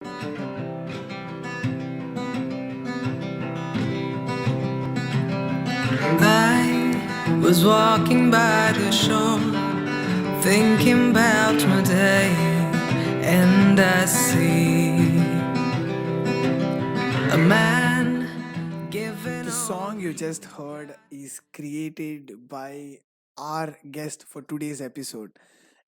I was walking by the shore, thinking about my day, and I see a man giving. The song you just heard is created by our guest for today's episode.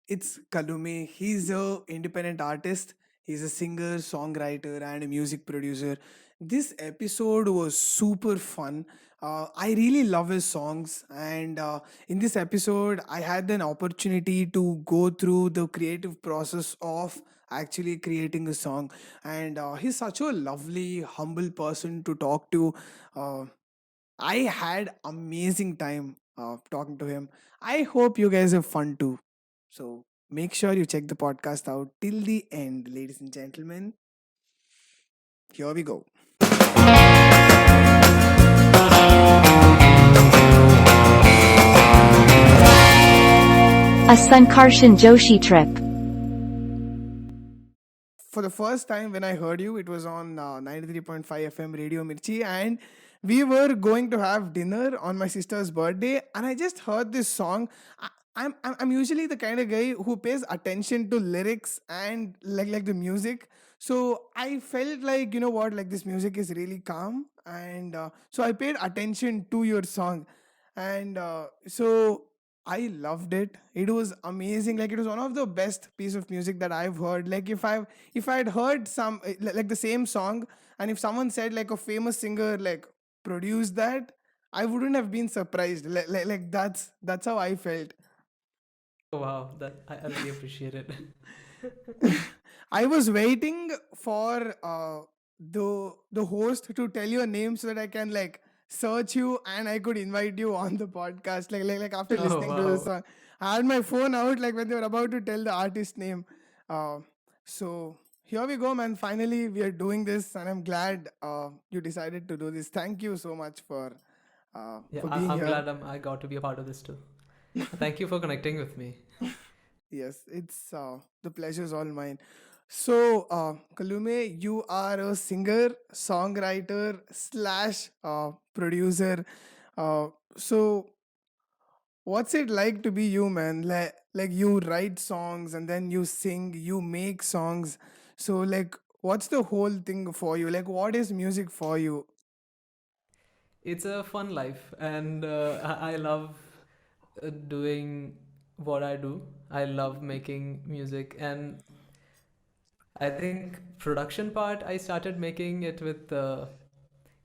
It's Kalume. He's a independent artist. He's a singer, songwriter, and a music producer. This episode was super fun. I really love his songs, and in this episode, I had an opportunity to go through the creative process of actually creating a song. And he's such a lovely, humble person to talk to. Uh, I had amazing time talking to him. I hope you guys have fun too. So make sure you check the podcast out till the end, ladies and gentlemen. Here we go. A Sankarshan Joshi trip. For the first time when I heard you, it was on 93.5 FM Radio Mirchi, and we were going to have dinner on my sister's birthday, and I just heard this song. I'm usually the kind of guy who pays attention to lyrics and like the music. So I felt like, you know what, like this music is really calm, and so I paid attention to your song, and so I loved it. It was amazing. Like it was one of the best piece of music that I've heard. Like if I'd heard some like the same song, and if someone said like a famous singer like produced that, I wouldn't have been surprised. Like that's how I felt. Oh, wow, that I really appreciate it. I was waiting for the host to tell your name so that I can like search you and I could invite you on the podcast. Like after Oh, listening to the wow. song, I had my phone out like when they were about to tell the artist name. Uh, so here we go, man. Finally, we are doing this, and I'm glad you decided to do this. Thank you so much Yeah, for being I'm here. glad I got to be a part of this too. Thank you for connecting with me. Yes, it's the pleasure's all mine. So, Kalume, you are a singer, songwriter slash producer. So, what's it like to be you, man? Like you write songs and then you sing, you make songs. So, like, what's the whole thing for you? Like, what is music for you? It's a fun life, and I love doing what I do. I love making music, and I think production part I started making it with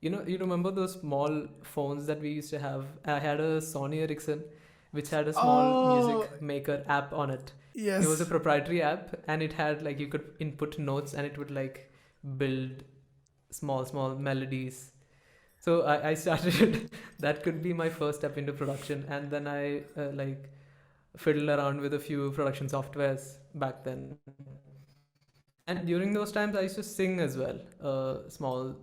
you remember those small phones that we used to have? I had a Sony Ericsson which had a small Oh, music maker app on it. It was a yes. proprietary app, and it had like you could input notes and it would like build small melodies. So I started that could be my first step into production, and then I like fiddled around with a few production softwares back then. And during those times, I used to sing as well, small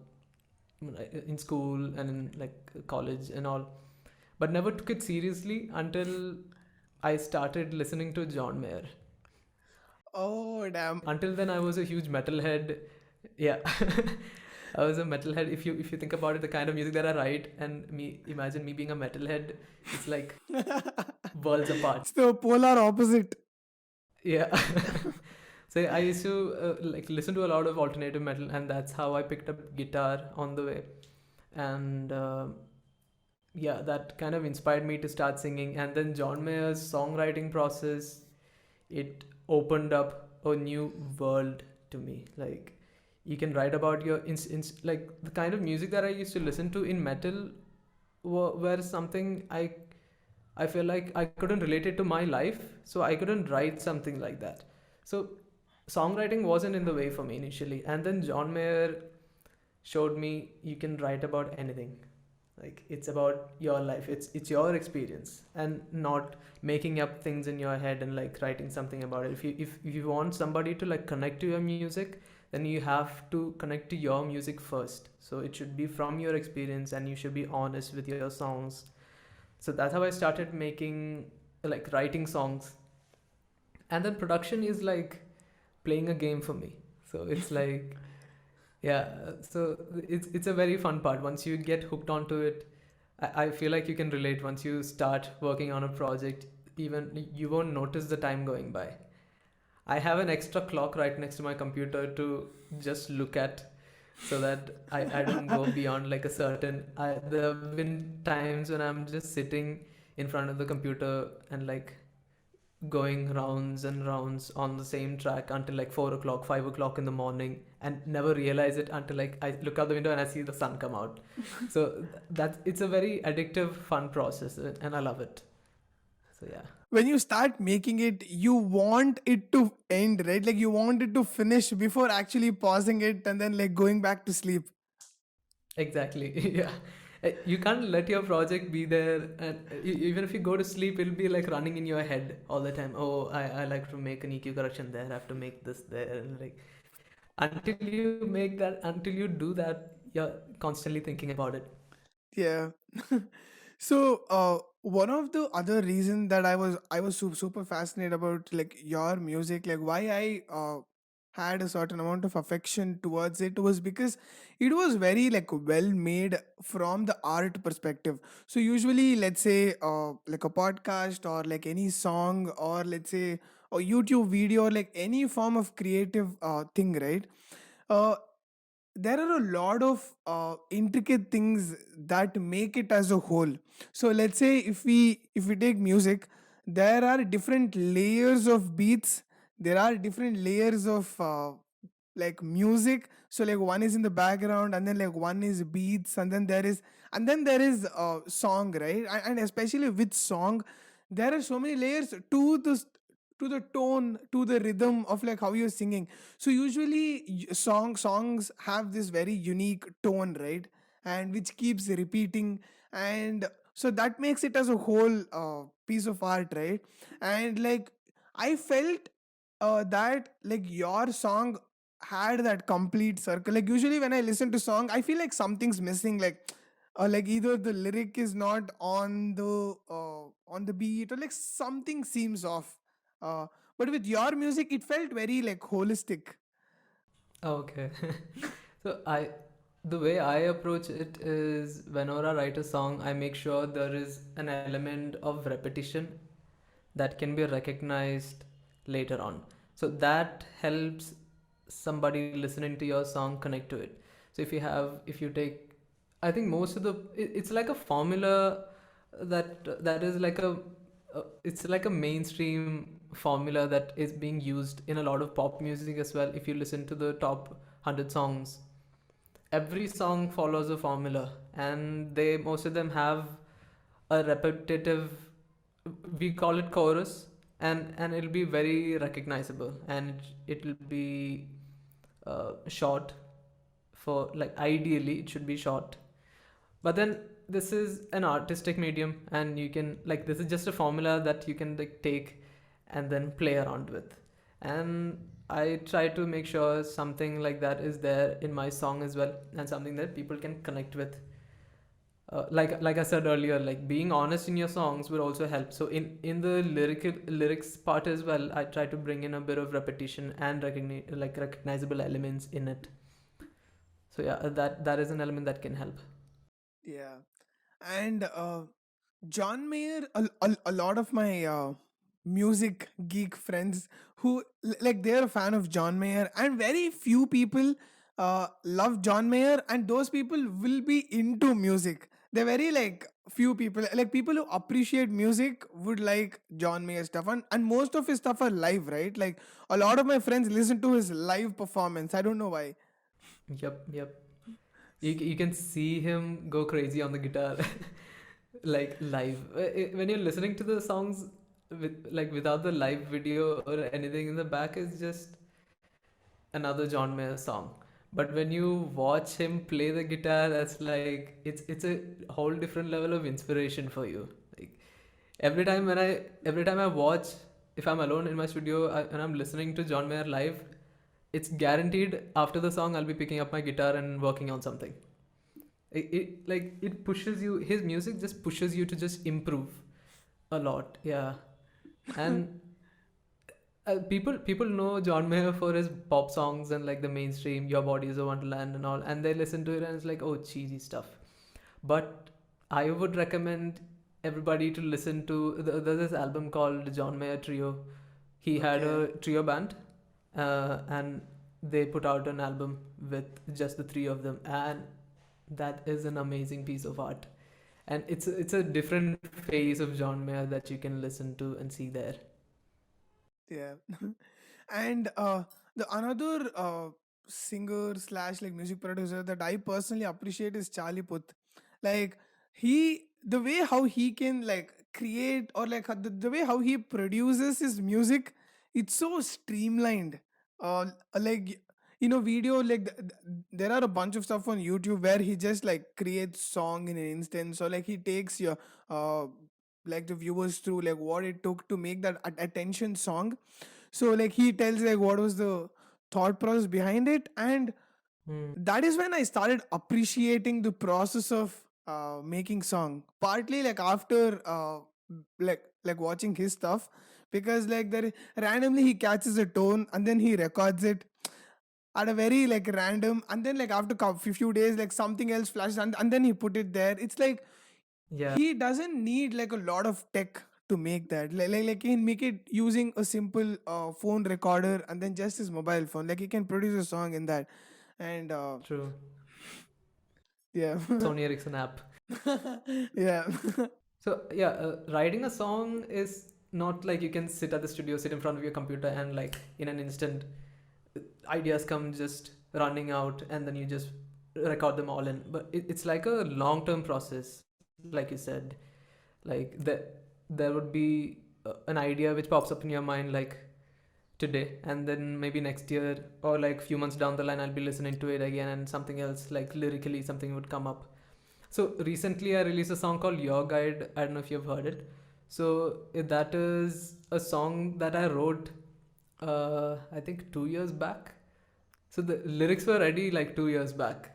in school and in like college and all, but never took it seriously until I started listening to John Mayer. Oh, damn. Until then, I was a huge metalhead. Yeah, I was a metalhead. If you think about it, the kind of music that I write, and me imagine me being a metalhead, it's like worlds apart. It's the polar opposite. Yeah. So I used to like listen to a lot of alternative metal, and that's how I picked up guitar on the way. And yeah, that kind of inspired me to start singing. And then John Mayer's songwriting process, it opened up a new world to me. Like you can write about your like the kind of music that I used to listen to in metal were something I feel like I couldn't relate it to my life, so I couldn't write something like that. So songwriting wasn't in the way for me initially, and then John Mayer showed me you can write about anything. Like it's about your life, it's your experience, and not making up things in your head and like writing something about it. If you want somebody to like connect to your music, then you have to connect to your music first. So it should be from your experience, and you should be honest with your songs. So that's how I started making like writing songs. And then production is like playing a game for me. So it's like, yeah, so it's a very fun part. Once you get hooked onto it, I feel like you can relate. Once you start working on a project, even you won't notice the time going by. I have an extra clock right next to my computer to just look at, so that I don't go beyond like a certain. There have been times when I'm just sitting in front of the computer and like going rounds and rounds on the same track until like 4 o'clock, 5 o'clock in the morning, and never realize it until like I look out the window and I see the sun come out. So it's a very addictive, fun process, and I love it. So yeah. When you start making it, you want it to end, right? Like you want it to finish before actually pausing it and then like going back to sleep. Exactly. Yeah. You can't let your project be there, and even if you go to sleep, it'll be like running in your head all the time. Oh, I like to make an EQ correction there. I have to make this there, and like until you do that, you're constantly thinking about it. Yeah. So one of the other reason that I was super fascinated about like your music, like why I had a certain amount of affection towards it was because it was very like well made from the art perspective. So usually, let's say like a podcast or like any song or let's say a YouTube video or like any form of creative thing, right? Uh, there are a lot of intricate things that make it as a whole. So let's say if we take music, there are different layers of beats, there are different layers of like music. So like one is in the background and then like one is beats and then there is song, right? And especially with song, there are so many layers to the tone, to the rhythm of like how you're singing. So usually songs have this very unique tone, right? And which keeps repeating, and so that makes it as a whole piece of art, right? And like I felt that like your song had that complete circle. Like usually when I listen to song, I feel like something's missing, like either the lyric is not on the beat or like something seems off. But with your music, it felt very like holistic. Okay. So the way I approach it is whenever I write a song, I make sure there is an element of repetition that can be recognized later on. So that helps somebody listening to your song connect to it. So if you take, I think most of it's like a formula that is like it's like a mainstream formula that is being used in a lot of pop music as well. If you listen to the top 100 songs, every song follows a formula, and they most of them have a repetitive, we call it chorus, and it'll be very recognizable, and it'll be short. For like ideally it should be short, but then this is an artistic medium, and you can like, this is just a formula that you can like take and then play around with. And I try to make sure something like that is there in my song as well, and something that people can connect with. Like I said earlier, like being honest in your songs will also help. So in the lyrics part as well, I try to bring in a bit of repetition and recognizable elements in it. So yeah, that is an element that can help. Yeah. And John Mayer, a lot of my music geek friends who like they're a fan of John Mayer, and very few people love John Mayer, and those people will be into music. They're very like few people, like people who appreciate music would like John Mayer stuff, and most of his stuff are live, right? Like a lot of my friends listen to his live performance. I don't know why. Yep. You can see him go crazy on the guitar, like live. When you're listening to the songs without the live video or anything in the back, is just another John Mayer song. But when you watch him play the guitar, that's like it's a whole different level of inspiration for you. Like every time I watch, if I'm alone in my studio and I'm listening to John Mayer live, it's guaranteed after the song I'll be picking up my guitar and working on something. It pushes you, his music just pushes you to just improve a lot. Yeah. And People know John Mayer for his pop songs and like the mainstream Your Body Is a Wonderland and all, and they listen to it and it's like, oh, cheesy stuff. But I would recommend everybody to listen to there's this album called John Mayer Trio. He had Okay. a trio band, and they put out an album with just the three of them, and that is an amazing piece of art. And it's a different phase of John Mayer that you can listen to and see there. Yeah. And the another singer slash like music producer that I personally appreciate is Charlie Puth. Like he, the way how he can like create or like the way how he produces his music, it's so streamlined. Like video like there are a bunch of stuff on YouTube where he just like creates song in an instant. So like he takes your uh like the viewers through like what it took to make that attention song. So like he tells like what was the thought process behind it, and Hmm. that is when I started appreciating the process of making song, partly like after like watching his stuff, because like there randomly he catches a tone and then he records it at a very like random, and then like after few days like something else flashes, and then he put it there. It's like Yeah, he doesn't need like a lot of tech to make that. Like he can make it using a simple phone recorder and then just his mobile phone. Like he can produce a song in that. And true. yeah. Sony Ericsson app. Yeah. So yeah, writing a song is not like you can sit at the studio, sit in front of your computer, and like in an instant, ideas come just running out, and then you just record them all in. But it's like a long-term process, like you said. Like there would be an idea which pops up in your mind like today, and then maybe next year or like few months down the line, I'll be listening to it again, and something else like lyrically something would come up. So recently, I released a song called Your Guide. I don't know if you've heard it. So that is a song that I wrote, I think 2 years back. So the lyrics were ready like 2 years back.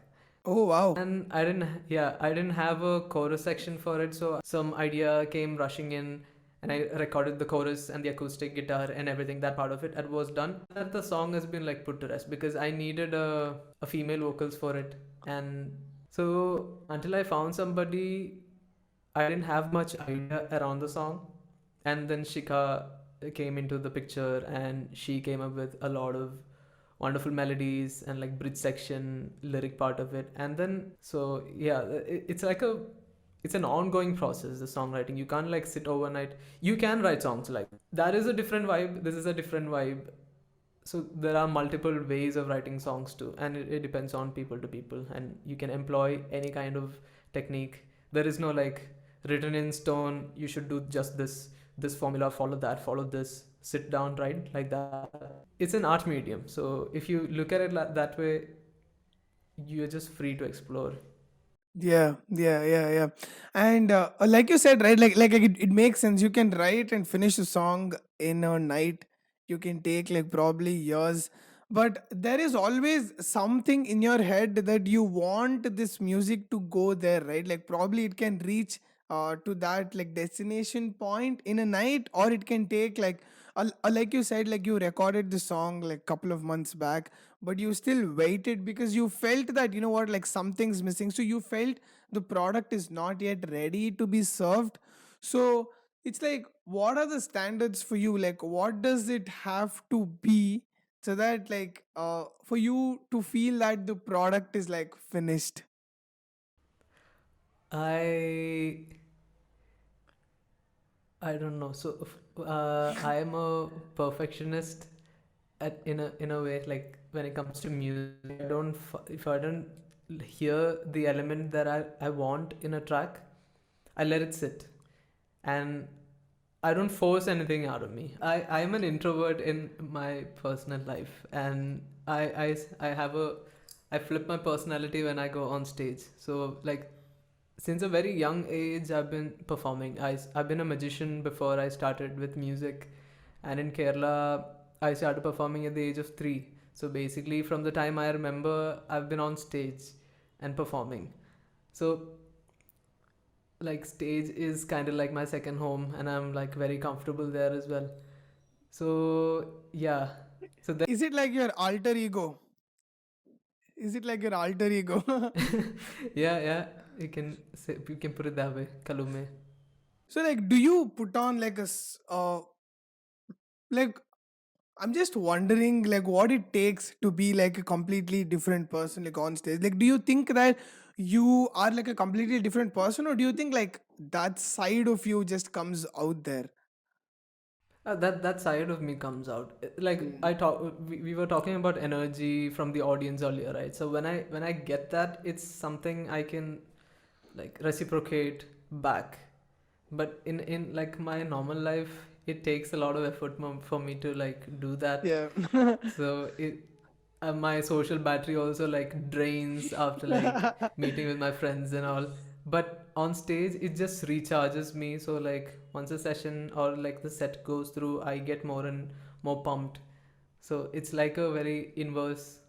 Oh wow. And I didn't have a chorus section for it. So some idea came rushing in, and I recorded the chorus and the acoustic guitar and everything. That part of it, it was done. That the song has been like put to rest because I needed a female vocals for it. And so until I found somebody, I didn't have much idea around the song. And then Shika came into the picture, and she came up with a lot of wonderful melodies and like bridge section, lyric part of it. And then so yeah, it's like it's an ongoing process, the songwriting. You can't like sit overnight. You can write songs like that is a different vibe. This is a different vibe. So there are multiple ways of writing songs too, and it depends on people to people, and you can employ any kind of technique. There is no like written in stone, you should do just this formula, follow that, follow this, sit down, write like that. It's an art medium, so if you look at it that way, you're just free to explore. Yeah. And like you said, right? Like it makes sense. You can write and finish a song in a night. You can take like probably years, but there is always something in your head that you want this music to go there, right? Like probably it can reach to that like destination point in a night, or it can take like like you said, like you recorded the song like couple of months back, but you still waited because you felt that you know what, like something's missing. So you felt the product is not yet ready to be served. So it's like, what are the standards for you? Like what does it have to be so that like for you to feel that the product is like finished? I I don't know. So I am a perfectionist in a way. Like when it comes to music, if I don't hear the element that I want in a track, I let it sit, and I don't force anything out of me. I am an introvert in my personal life, and I have a I flip my personality when I go on stage. So like since a very young age, I've been performing. I've been a magician before I started with music, and in Kerala I started performing at the age of 3. So basically from the time I remember, I've been on stage and performing. So like stage is kind of like my second home, and I'm like very comfortable there as well. So yeah, so then Is it like your alter ego? Is it like your alter ego? yeah, you can put it that way, Kalume. So like, do you put on like like, I'm just wondering like what it takes to be like a completely different person like on stage. Like, do you think that you are like a completely different person, or do you think like that side of you just comes out there? That side of me comes out. Like Mm. we were talking about energy from the audience earlier, right? So when I get that, it's something I can like reciprocate back. But in like my normal life, it takes a lot of effort for me to like do that. Yeah. So my social battery also like drains after like meeting with my friends and all. But on stage it just recharges me, so like once a session or like the set goes through, I get more and more pumped. So it's like a very inverse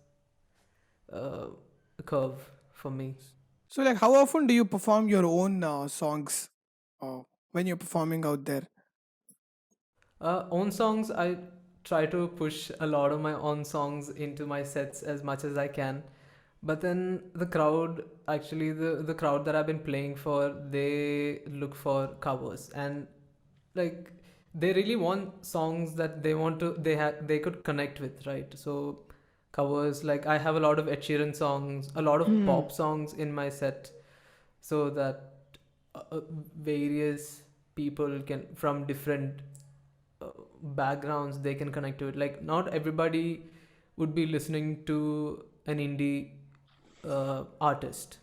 uh, curve for me. So like, how often do you perform your own songs when you're performing out there? Own songs, I try to push a lot of my own songs into my sets as much as I can. But then the crowd, actually, the crowd that I've been playing for, they look for covers, and like they really want songs that they could connect with, right? So covers, like I have a lot of Ed Sheeran songs, a lot of Hmm. pop songs in my set, so that various people can from different uh, backgrounds, they can connect to it. Like not everybody would be listening to an indie artist.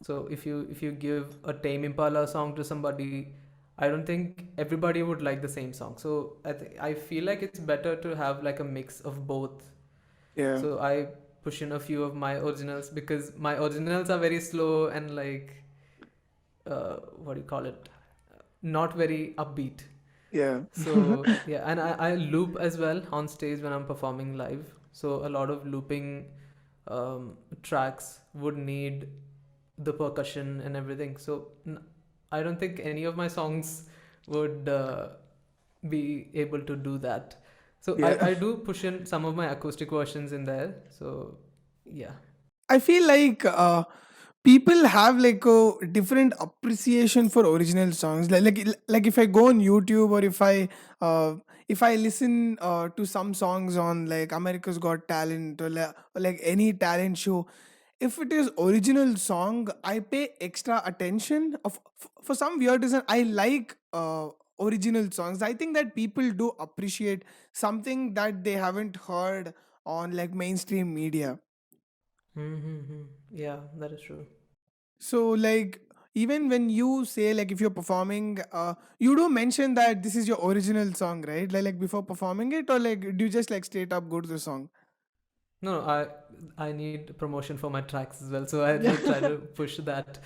So if you give a Tame Impala song to somebody, I don't think everybody would like the same song. So I feel like it's better to have like a mix of both. Yeah. So I push in a few of my originals, because my originals are very slow and like what do you call it, not very upbeat. Yeah. So yeah, and I loop as well on stage when I'm performing live. So a lot of looping tracks would need the percussion and everything. So I don't think any of my songs would be able to do that. So Yeah. I do push in some of my acoustic versions in there. So yeah. I feel like people have like a different appreciation for original songs. Like if I go on YouTube, or if I listen to some songs on like America's Got Talent, or like any talent show, if it is original song, I pay extra attention. For some weird reason, I like original songs. I think that people do appreciate something that they haven't heard on like mainstream media. Mm-hmm. Yeah, that is true. So like, even when you say like if you're performing, you do mention that this is your original song, right? Like before performing it, or like do you just like straight up go to the song? No, I need promotion for my tracks as well, so I Yeah. try to push that.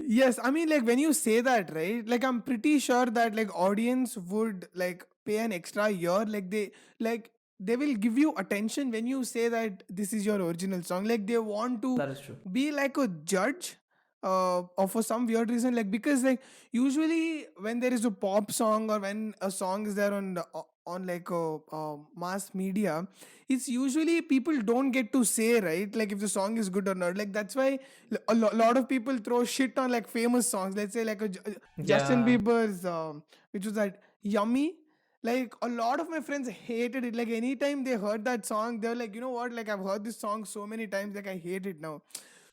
Yes, I mean like when you say that, right? Like I'm pretty sure that like audience would like pay an extra year. Like they will give you attention when you say that this is your original song. Like they want to That is true. be like a judge, or for some weird reason, like because like usually when there is a pop song, or when a song is there on like a mass media, it's usually people don't get to say, right, like if the song is good or not. Like that's why lot of people throw shit on like famous songs. Let's say like Justin Yeah. Bieber's which was that Yummy. Like a lot of my friends hated it. Like anytime they heard that song, they're like, you know what, like I've heard this song so many times, like I hate it now.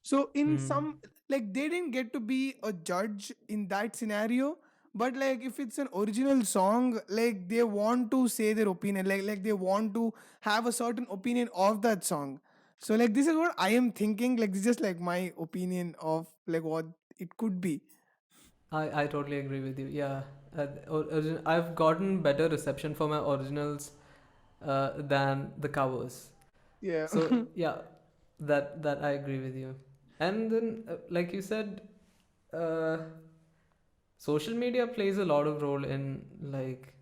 So in Hmm. some, like they didn't get to be a judge in that scenario. But like if it's an original song, like they want to say their opinion, like they want to have a certain opinion of that song. So like this is what I am thinking. Like this is just like my opinion of like what it could be. I totally agree with you. Yeah. I've gotten better reception for my originals than the covers. Yeah. So yeah, that I agree with you. And then, like you said, uh, social media plays a lot of role in like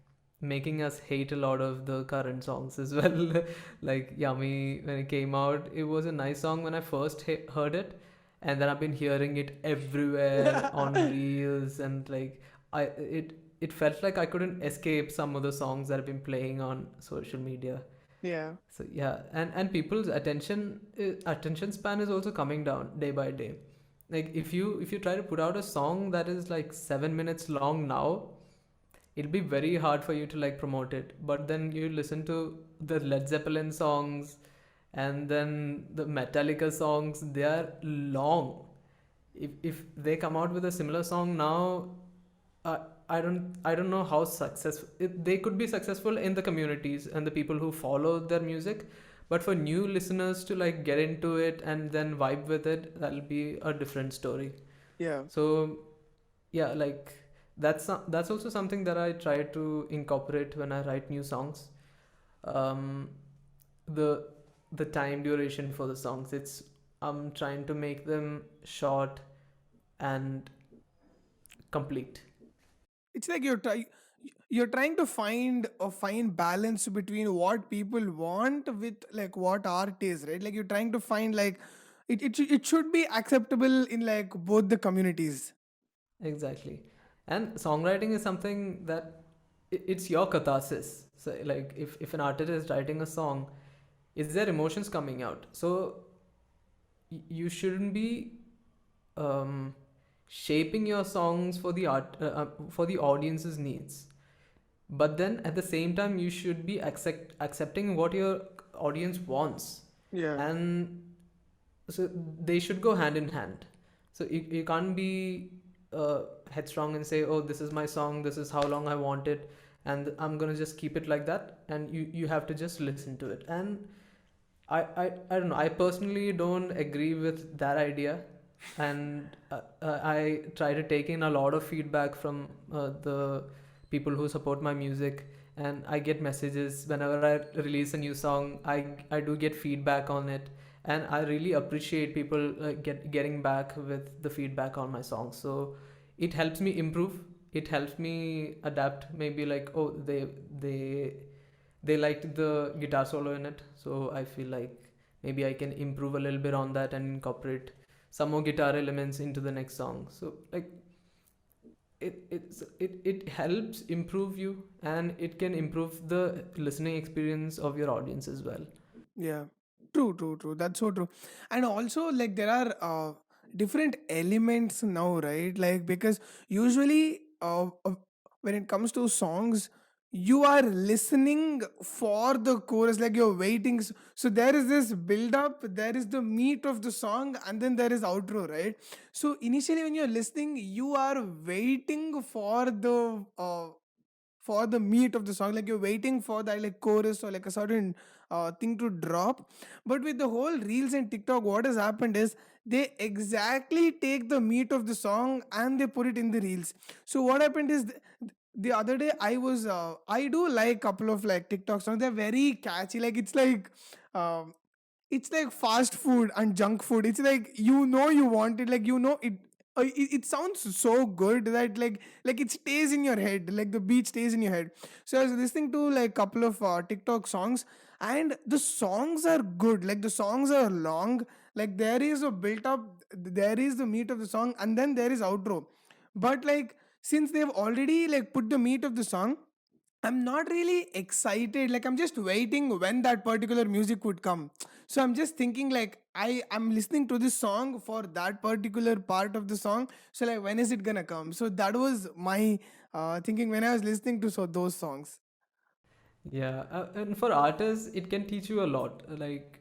making us hate a lot of the current songs as well. Like Yummy, when it came out, it was a nice song when I first heard it, and then I've been hearing it everywhere on reels, and like I it it felt like I couldn't escape some of the songs that have been playing on social media. Yeah. So yeah, and people's attention span is also coming down day by day. Like if you try to put out a song that is like 7 minutes long now, it'll be very hard for you to like promote it. But then you listen to the Led Zeppelin songs and then the Metallica songs, they are long. If they come out with a similar song now, uh, I don't know how successful they could be successful in the communities and the people who follow their music, but for new listeners to like get into it and then vibe with it, that'll be a different story. Yeah. So yeah, like that's also something that I try to incorporate when I write new songs. um the the time duration for the songs, it's I'm trying to make them short and complete. It's like you're trying to find a fine balance between what people want with like what art is, right? Like you're trying to find like it should be acceptable in like both the communities. Exactly. And songwriting is something that it's your catharsis. So like if an artist is writing a song, it's their emotions coming out. So you shouldn't be um, shaping your songs for the for the audience's needs, but then at the same time you should be accepting what your audience wants. Yeah. And so they should go hand in hand. So you can't be headstrong and say, oh, this is my song, this is how long I want it, and I'm gonna just keep it like that, and you have to just listen to it. And I don't know, I personally don't agree with that idea. And I try to take in a lot of feedback from the people who support my music, and I get messages whenever I release a new song. I do get feedback on it, and I really appreciate people getting back with the feedback on my songs. So it helps me improve, it helps me adapt. Maybe like, oh, they liked the guitar solo in it, so I feel like maybe I can improve a little bit on that and incorporate some more guitar elements into the next song. So like it helps improve you, and it can improve the listening experience of your audience as well. Yeah, true, true, true. That's so true. And also, like, there are different elements now, right? Like, because usually, when it comes to songs, you are listening for the chorus, like, you're waiting. So, there is this build up, there is the meat of the song, and then there is outro, right? So, initially, when you're listening, you are waiting for the meat of the song, like you're waiting for that like chorus or like a certain thing to drop. But with the whole reels and TikTok, what has happened is they exactly take the meat of the song and they put it in the reels. So what happened is the other day I do like couple of like TikTok songs. They're very catchy, like um, it's like fast food and junk food. It's like, you know, you want it, like, you know, it sounds so good that like it stays in your head, like the beat stays in your head. So I was listening to like couple of TikTok songs, and the songs are good, like the songs are long, like there is a built up, there is the meat of the song, and then there is outro. But like, since they've already like put the meat of the song, I'm not really excited. Like, I'm just waiting when that particular music would come. So I'm just thinking like, I'm listening to this song for that particular part of the song. So like, when is it gonna come? So that was my thinking when I was listening to those songs. Yeah, and for artists, it can teach you a lot. Like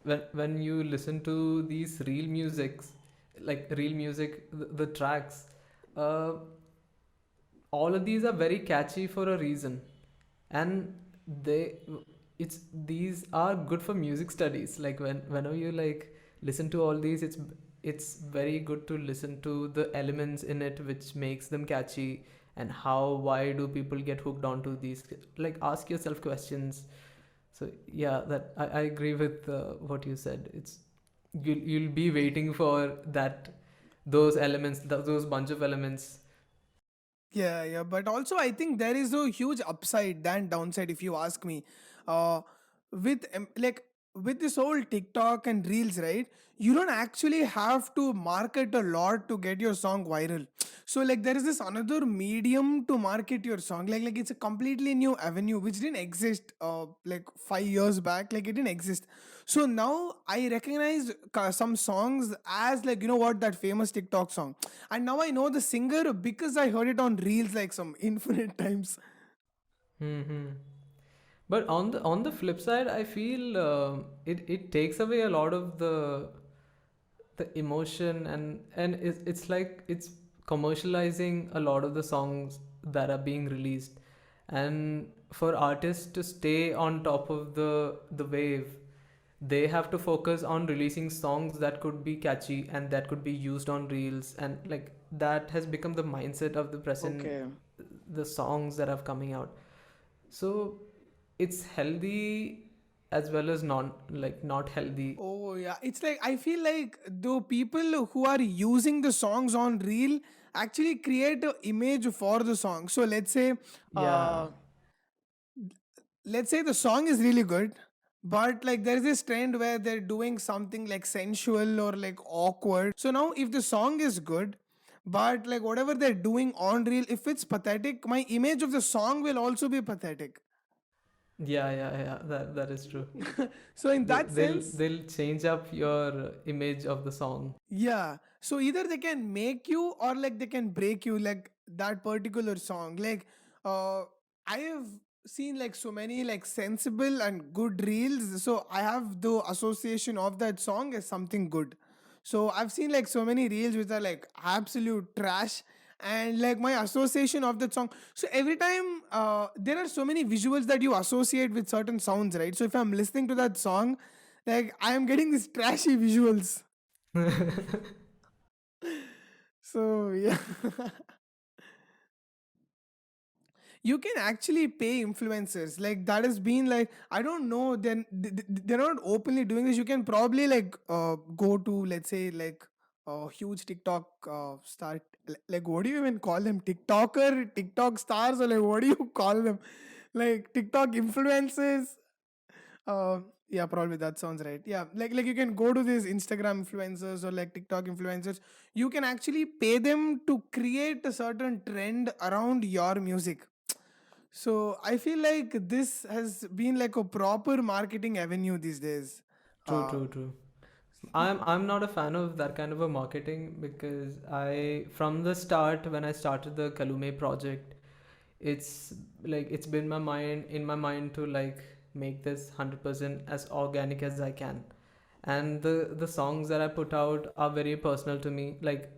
when you listen to these real musics, like real music, the tracks, uh, all of these are very catchy for a reason, and they it's these are good for music studies. Like whenever you like listen to all these, it's very good to listen to the elements in it which makes them catchy, and how why do people get hooked onto these. Like, ask yourself questions. So yeah, that I agree with what you said. It's you'll be waiting for that, those elements, those bunch of elements. Yeah, yeah, but also I think there is a huge upside than downside if you ask me. Uh, with like with this whole TikTok and reels, right? You don't actually have to market a lot to get your song viral. So like there is this another medium to market your song. Like it's a completely new avenue which didn't exist like 5 years back. Like it didn't exist. So now I recognize some songs as like, you know what, that famous TikTok song, and now I know the singer because I heard it on reels like some infinite times. Mm-hmm. But on the flip side, I feel it takes away a lot of the emotion, and it's like it's commercializing a lot of the songs that are being released, and for artists to stay on top of the wave, they have to focus on releasing songs that could be catchy and that could be used on reels, and like that has become the mindset of the present, Okay. the songs that are coming out. So it's healthy as well as not healthy. Oh yeah, it's like I feel like the people who are using the songs on reel actually create an image for the song. So Yeah. uh, let's say the song is really good, but like there's this trend where they're doing something like sensual or like awkward. So now if the song is good, but like whatever they're doing on reel, if it's pathetic, my image of the song will also be pathetic. Yeah, that is true. So in that They'll sense, they'll change up your image of the song. yeah. So either they can make you or like they can break you, like that particular song. Like I have seen like so many like sensible and good reels. So I have the association of that song as something good. So I've seen like so many reels which are like absolute trash, and like my association of that song. So every time there are so many visuals that you associate with certain sounds, right? So if I'm listening to that song, like I am getting these trashy visuals. So yeah, you can actually pay influencers. Like that has been like, I don't know. Then they're not openly doing this. You can probably like go to, let's say, like a huge TikTok star. Like what do you even call them? TikToker, TikTok stars, or like what do you call them? Like TikTok influencers. Yeah, probably that sounds right. Yeah, like you can go to these Instagram influencers or like TikTok influencers. You can actually pay them to create a certain trend around your music. So I feel like this has been like a proper marketing avenue these days. True, Uh, true, true. I'm not a fan of that kind of a marketing, because I from the start, when I started the Kalume project, it's like it's been my mind to like make this 100% as organic as I can, and the songs that I put out are very personal to me, like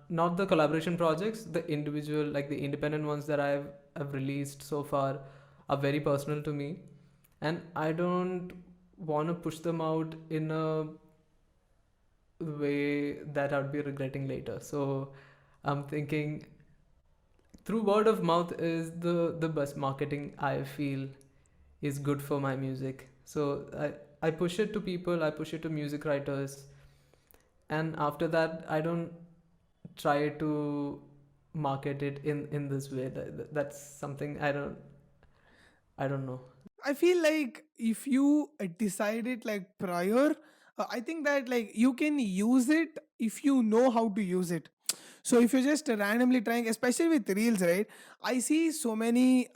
not the collaboration projects, the individual, like the independent ones that I've released so far are very personal to me, and I don't want to push them out in a way that I'd be regretting later. So I'm thinking through word of mouth is the best marketing I feel is good for my music. So I push it to people, I push it to music writers, and after that I don't try to market it in this way. That's something I don't know. I feel like if you decide it like prior, I think that like you can use it if you know how to use it. So if you're just randomly trying, especially with reels, right? I see so many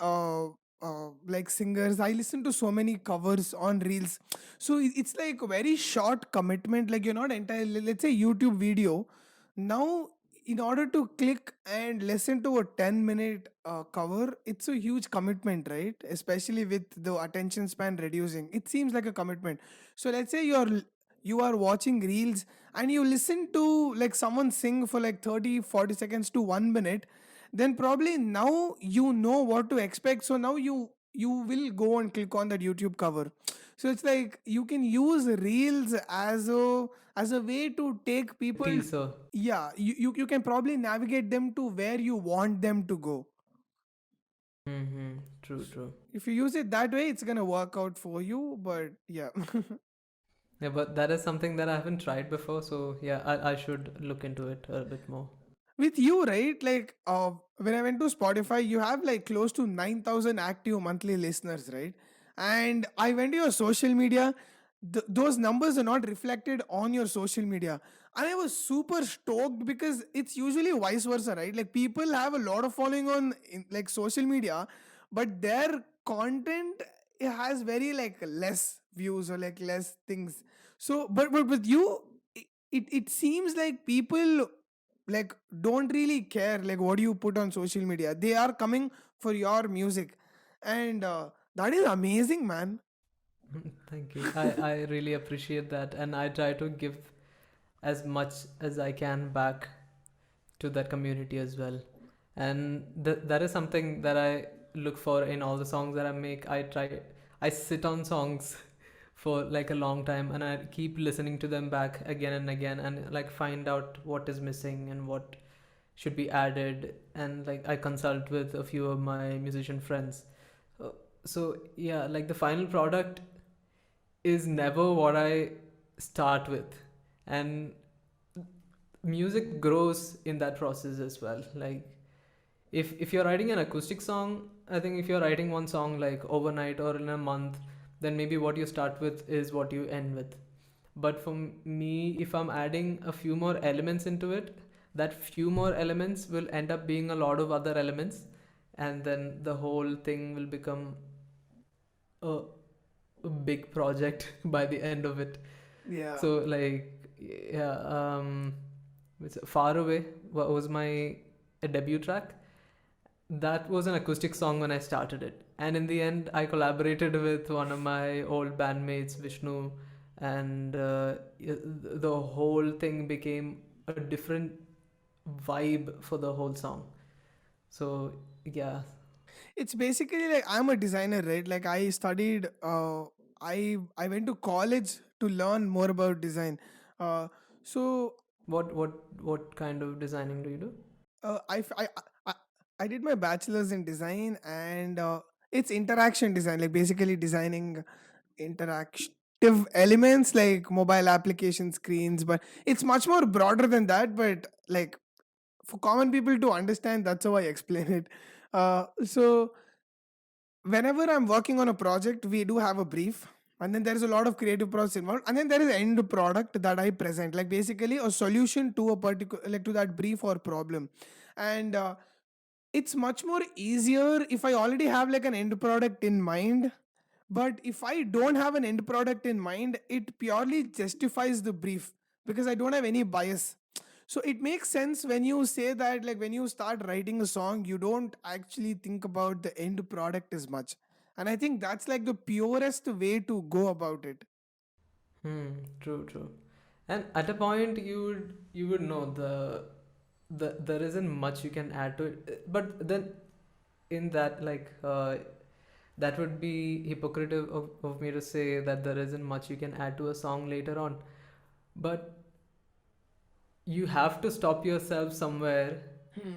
like singers. I listen to so many covers on reels. So it's like a very short commitment. Like you're not entirely, let's say YouTube video. Now, in order to click and listen to a 10-minute cover, it's a huge commitment, right? Especially with the attention span reducing, it seems like a commitment. So let's say you are watching reels and you listen to like someone sing for like 30-40 seconds to 1 minute, then probably now you know what to expect. So now you will go and click on that YouTube cover. So it's like you can use reels as a way to take people. Teaser. Yeah, you can probably navigate them to where you want them to go. Mm-hmm. True, true. If you use it that way, it's gonna work out for you. But yeah. Yeah, but that is something that I haven't tried before, so yeah, I should look into it a bit more. With you, right? Like when I went to Spotify, you have like close to 9,000 active monthly listeners, right? And I went to your social media, those numbers are not reflected on your social media. And I was super stoked because it's usually vice versa, right? Like people have a lot of following on like social media, but their content, it has very like less views or like less things. So but with you, it seems like people like don't really care like what you put on social media. They are coming for your music, and that is amazing, man. Thank you. I really appreciate that, and I try to give as much as I can back to that community as well. And that is something that I look for in all the songs that I make. I sit on songs for like a long time, and I keep listening to them back again and again, and like find out what is missing and what should be added. And like I consult with a few of my musician friends. Uh, so yeah, like the final product is never what I start with. And music grows in that process as well. Like if you're writing an acoustic song, I think if you're writing one song like overnight or in a month, then maybe what you start with is what you end with. But for me, if I'm adding a few more elements into it, that few more elements will end up being a lot of other elements, and then the whole thing will become a, a big project by the end of it. Yeah. So like yeah, Far Away was my debut track. That was an acoustic song when I started it, and in the end I collaborated with one of my old bandmates, Vishnu, and the whole thing became a different vibe for the whole song. So yeah. It's basically like I'm a designer, right? Like I studied I went to college to learn more about design. So What kind of designing do you do? uh, I, f- I I did my bachelor's in design, and it's interaction design, like basically designing interactive elements like mobile application screens, but it's much more broader than that. But like for common people to understand, that's how I explain it. So whenever I'm working on a project, we do have a brief, and then there is a lot of creative process involved, and then there is end product that I present, like basically a solution to a particular, like to that brief or problem. And it's much more easier if I already have like an end product in mind. But if I don't have an end product in mind, it purely justifies the brief because I don't have any bias. So it makes sense when you say that, like when you start writing a song, you don't actually think about the end product as much. And I think that's like the purest way to go about it. True, true. And at a point, you would know the there isn't much you can add to it. But then in that that would be hypocritical of me to say that there isn't much you can add to a song later on. But you have to stop yourself somewhere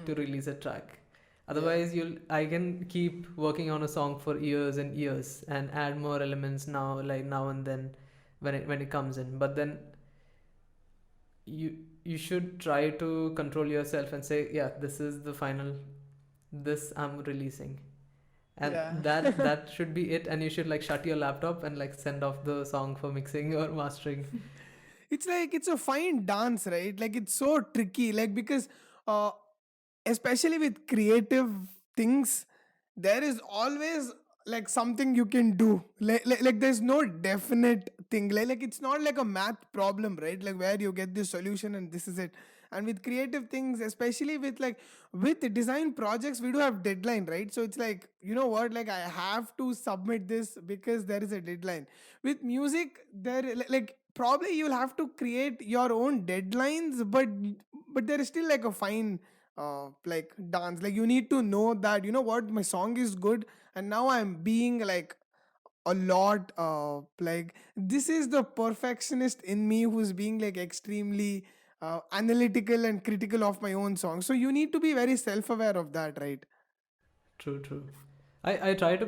to release a track. Yeah. Otherwise, you'll I can keep working on a song for years and years and add more elements now and then when it comes in. But then you you should try to control yourself and say, yeah, this is the final, this I'm releasing, and Yeah. that should be it. And you should like shut your laptop and like send off the song for mixing or mastering. It's like it's a fine dance, right? Like it's so tricky, like because uh especially with creative things, there is always like something you can do, like there's no definite thing, like it's not like a math problem, right? Like where you get this solution and this is it. And with creative things, especially with like with the design projects, we do have deadline, right? So it's like, you know what, like I have to submit this because there is a deadline. With music, there like probably you'll have to create your own deadlines, but there is still like a fine like dance. Like you need to know that, you know what, my song is good, and now I'm being like a lot like this is the perfectionist in me who's being like extremely analytical and critical of my own song. So you need to be very self-aware of that, right? True, true. I try to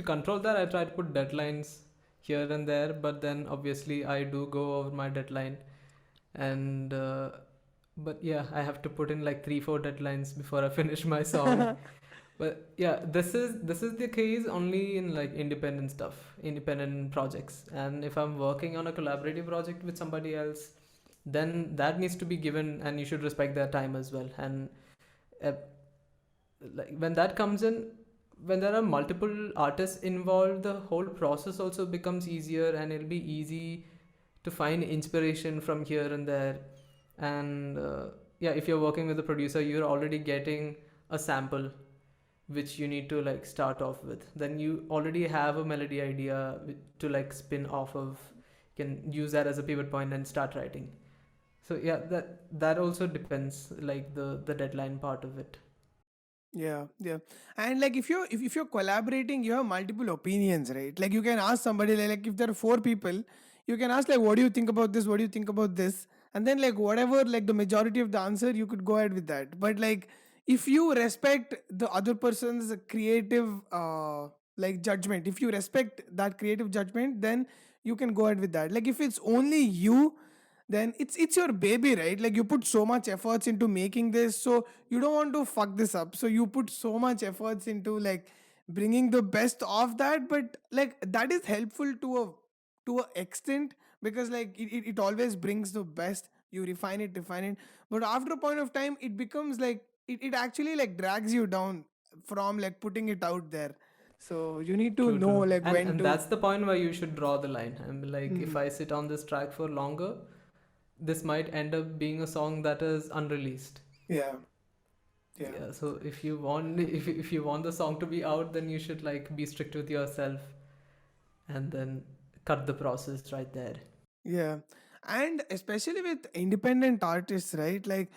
control that. I try to put deadlines here and there, but then obviously I do go over my deadline, and but yeah, I have to put in like 3 4 deadlines before I finish my song. But yeah, this is the case only in like independent stuff, independent projects. And if I'm working on a collaborative project with somebody else, then that needs to be given, and you should respect their time as well. And uh, like when that comes in, when there are multiple artists involved, the whole process also becomes easier, and it'll be easy to find inspiration from here and there. And yeah, if you're working with a producer, you're already getting a sample which you need to like start off with. Then you already have a melody idea to like spin off of. You can use that as a pivot point and start writing. So yeah, that also depends, like the deadline part of it. Yeah, yeah. And like if you're collaborating, you have multiple opinions, right? Like you can ask somebody like if there are four people, you can ask like what do you think about this? What do you think about this? And then like whatever like the majority of the answer, you could go ahead with that. But like if you respect the other person's creative like judgment, if you respect that creative judgment, then you can go ahead with that. Like if it's only you, then it's your baby, right? Like you put so much efforts into making this, so you don't want to fuck this up, so you put so much efforts into like bringing the best of that. But like that is helpful to a extent, because like it always brings the best. You refine it, but after a point of time it becomes like it actually like drags you down from like putting it out there. So you need to True, know true. like when And to. that's the point where you should draw the line. And like if Mhm. I sit on this track for longer, this might end up being a song that is unreleased. Yeah, yeah. Yeah, so if you want if you want the song to be out, then you should like be strict with yourself and then cut the process right there. Yeah. And especially with independent artists, right? Like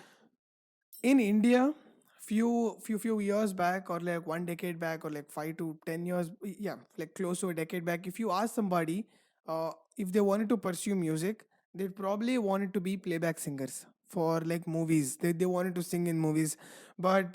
in India, few years back, or like one decade back, or like 5 to 10 years, yeah, like close to a decade back, if you ask somebody if they wanted to pursue music, they'd probably wanted to be playback singers for like movies. They wanted to sing in movies. But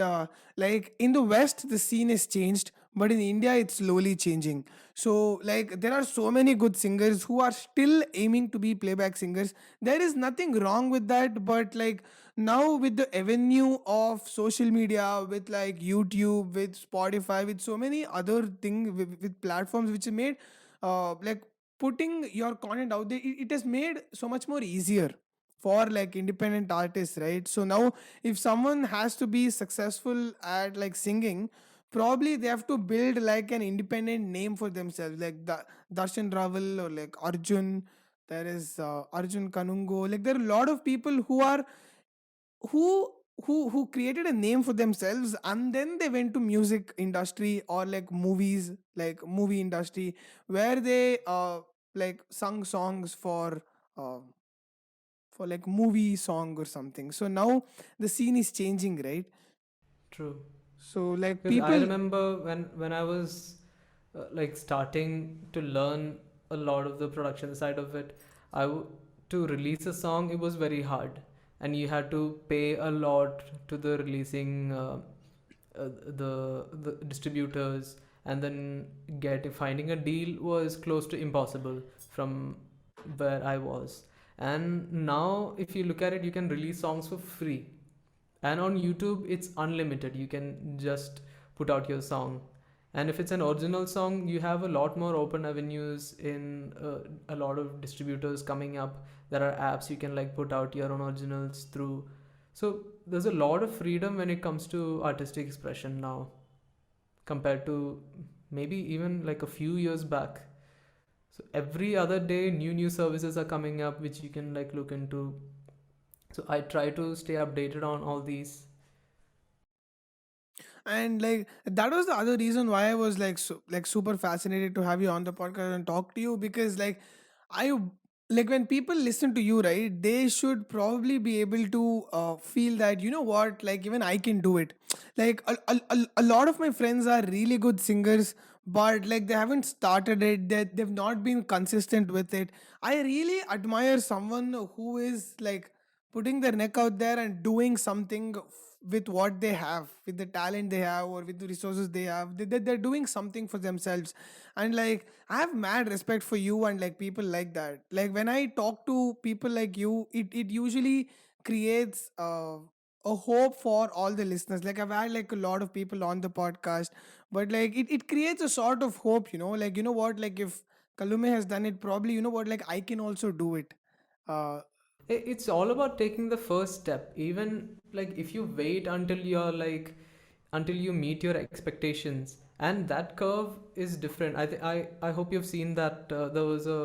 like in the West, the scene has changed, but in India, it's slowly changing. So like there are so many good singers who are still aiming to be playback singers. There is nothing wrong with that, but like now with the avenue of social media, with like YouTube, with Spotify, with so many other things, with platforms which made like putting your content out there, it has made so much more easier for like independent artists, right? So now if someone has to be successful at like singing, probably they have to build like an independent name for themselves, like the Darshan Raval or like Arjun. There is Arjun Kanungo. Like there are a lot of people who who created a name for themselves, and then they went to music industry or like movies, like movie industry, where they like sung songs uh, for like movie song or something. So now the scene is changing, right? True. So like Because I people. remember when I was like starting to learn a lot of the production side of it, to release a song it was very hard, and you had to pay a lot to the releasing the distributors, and then get finding a deal was close to impossible from where I was. And now if you look at it, you can release songs for free, and on YouTube it's unlimited. You can just put out your song, and if it's an original song, you have a lot more open avenues in a lot of distributors coming up. There are apps you can like put out your own originals through. So there's a lot of freedom when it comes to artistic expression now, compared to maybe even like a few years back. So every other day new services are coming up which you can like look into. So I try to stay updated on all these. And like that was the other reason why I was like like super fascinated to have you on the podcast and talk to you, because like I like when people listen to you, right, they should probably be able to feel that, you know what, like even I can do it. Like a lot of my friends are really good singers, but like they haven't started it, they've not been consistent with it. I really admire someone who is like putting their neck out there and doing something with what they have, with the talent they have, or with the resources they have. They're doing something for themselves. And like I have mad respect for you and like people like that. Like when I talk to people like you, it usually creates a hope for all the listeners. Like I've had like a lot of people on the podcast, but like it creates a sort of hope, like like if Kalume has done it, probably like I can also do it. Uh It's all about taking the first step. Even like if you wait until you're like until you meet your expectations, and that curve is different. I hope you've seen that there was a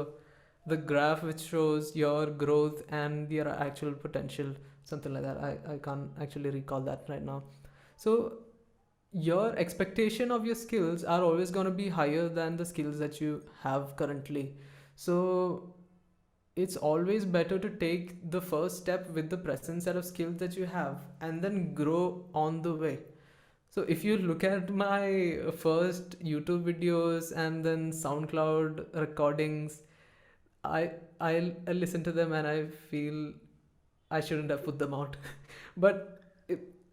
the graph which shows your growth and your actual potential, something like that. I can't actually recall that right now. So your expectation of your skills are always going to be higher than the skills that you have currently. So it's always better to take the first step with the present set of skills that you have and then grow on the way. So if you look at my first YouTube videos and then SoundCloud recordings, I I listen to them and I feel I shouldn't have put them out. But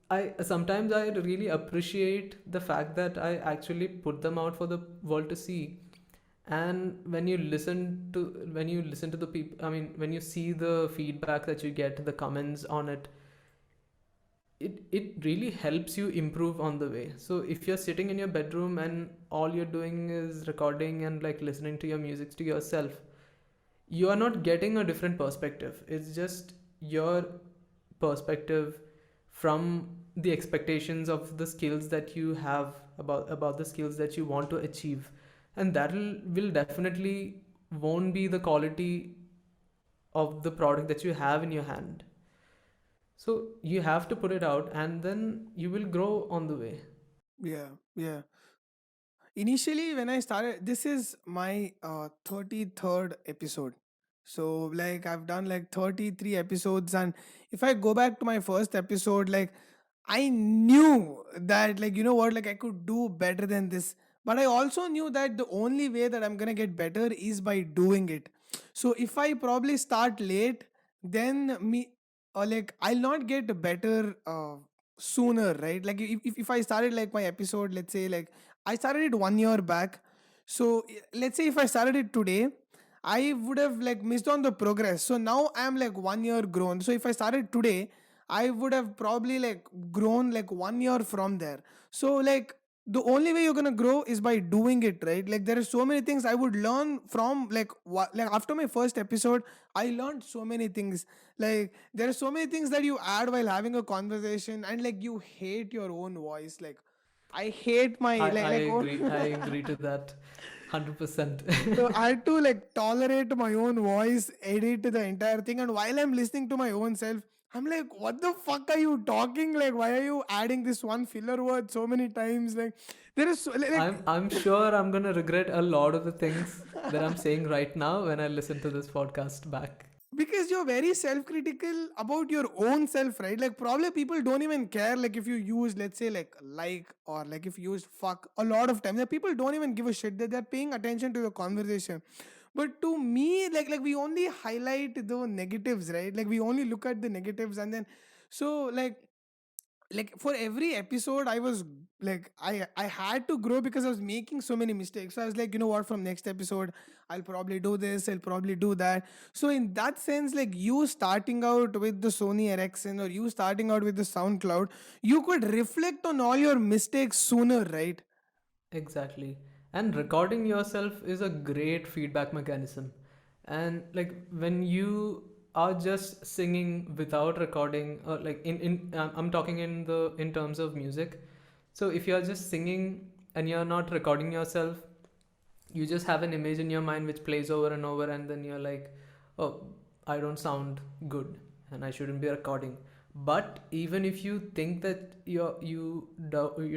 I sometimes I really appreciate the fact that I actually put them out for the world to see. And when you listen to the people, I mean, when you see the feedback that you get, the comments on it, it really helps you improve on the way. So if you're sitting in your bedroom and all you're doing is recording and like listening to your music to yourself, you are not getting a different perspective. It's just your perspective from the expectations of the skills that you have, about the skills that you want to achieve, and that will definitely won't be the quality of the product that you have in your hand. So you have to put it out and then you will grow on the way. yeah, yeah. Initially, when I started, this is my 33rd episode. So, like, I've done like 33 episodes. And if I go back to my first episode, like, I knew that, like, like I could do better than this. But I also knew that the only way that I'm going to get better is by doing it. So, if I probably start late, then like, I'll not get better sooner, right? Like, if I started like my episode, let's say, like, I started it 1 year back. So let's say if I started it today, I would have like missed on the progress. So now I'm like 1 year grown. So if I started today, I would have probably like grown like 1 year from there. So like the only way you're gonna grow is by doing it, right? Like there are so many things I would learn from like like after my first episode, I learned so many things. Like there are so many things that you add while having a conversation, and like you hate your own voice. Like I hate my I oh. agree. I agree to that 100%. So I had to like tolerate my own voice, edit the entire thing, and while I'm listening to my own self, I'm like, what the fuck are you talking? Like, why are you adding this one filler word so many times? Like, there is so, I'm sure I'm gonna regret a lot of the things that I'm saying right now when I listen to this podcast back. because you're very self-critical about your own self, right? Like probably people don't even care like if you use, let's say, like or like if you use fuck a lot of time, like people don't even give a shit that they're paying attention to your conversation. But to me, like we only highlight the negatives, right? Like we only look at the negatives, and then so like for every episode I was like I had to grow because I was making so many mistakes. So I was like, you know what, from next episode I'll probably do this, I'll probably do that. So in that sense, like you starting out with the Sony Ericsson or you starting out with the SoundCloud, you could reflect on all your mistakes sooner, right? Exactly. And recording yourself is a great feedback mechanism. And like when you are just singing without recording, or like I'm talking in terms of music. So if you're just singing and you're not recording yourself, you just have an image in your mind which plays over and over, and then you're like, oh, I don't sound good and I shouldn't be recording. But even if you think that you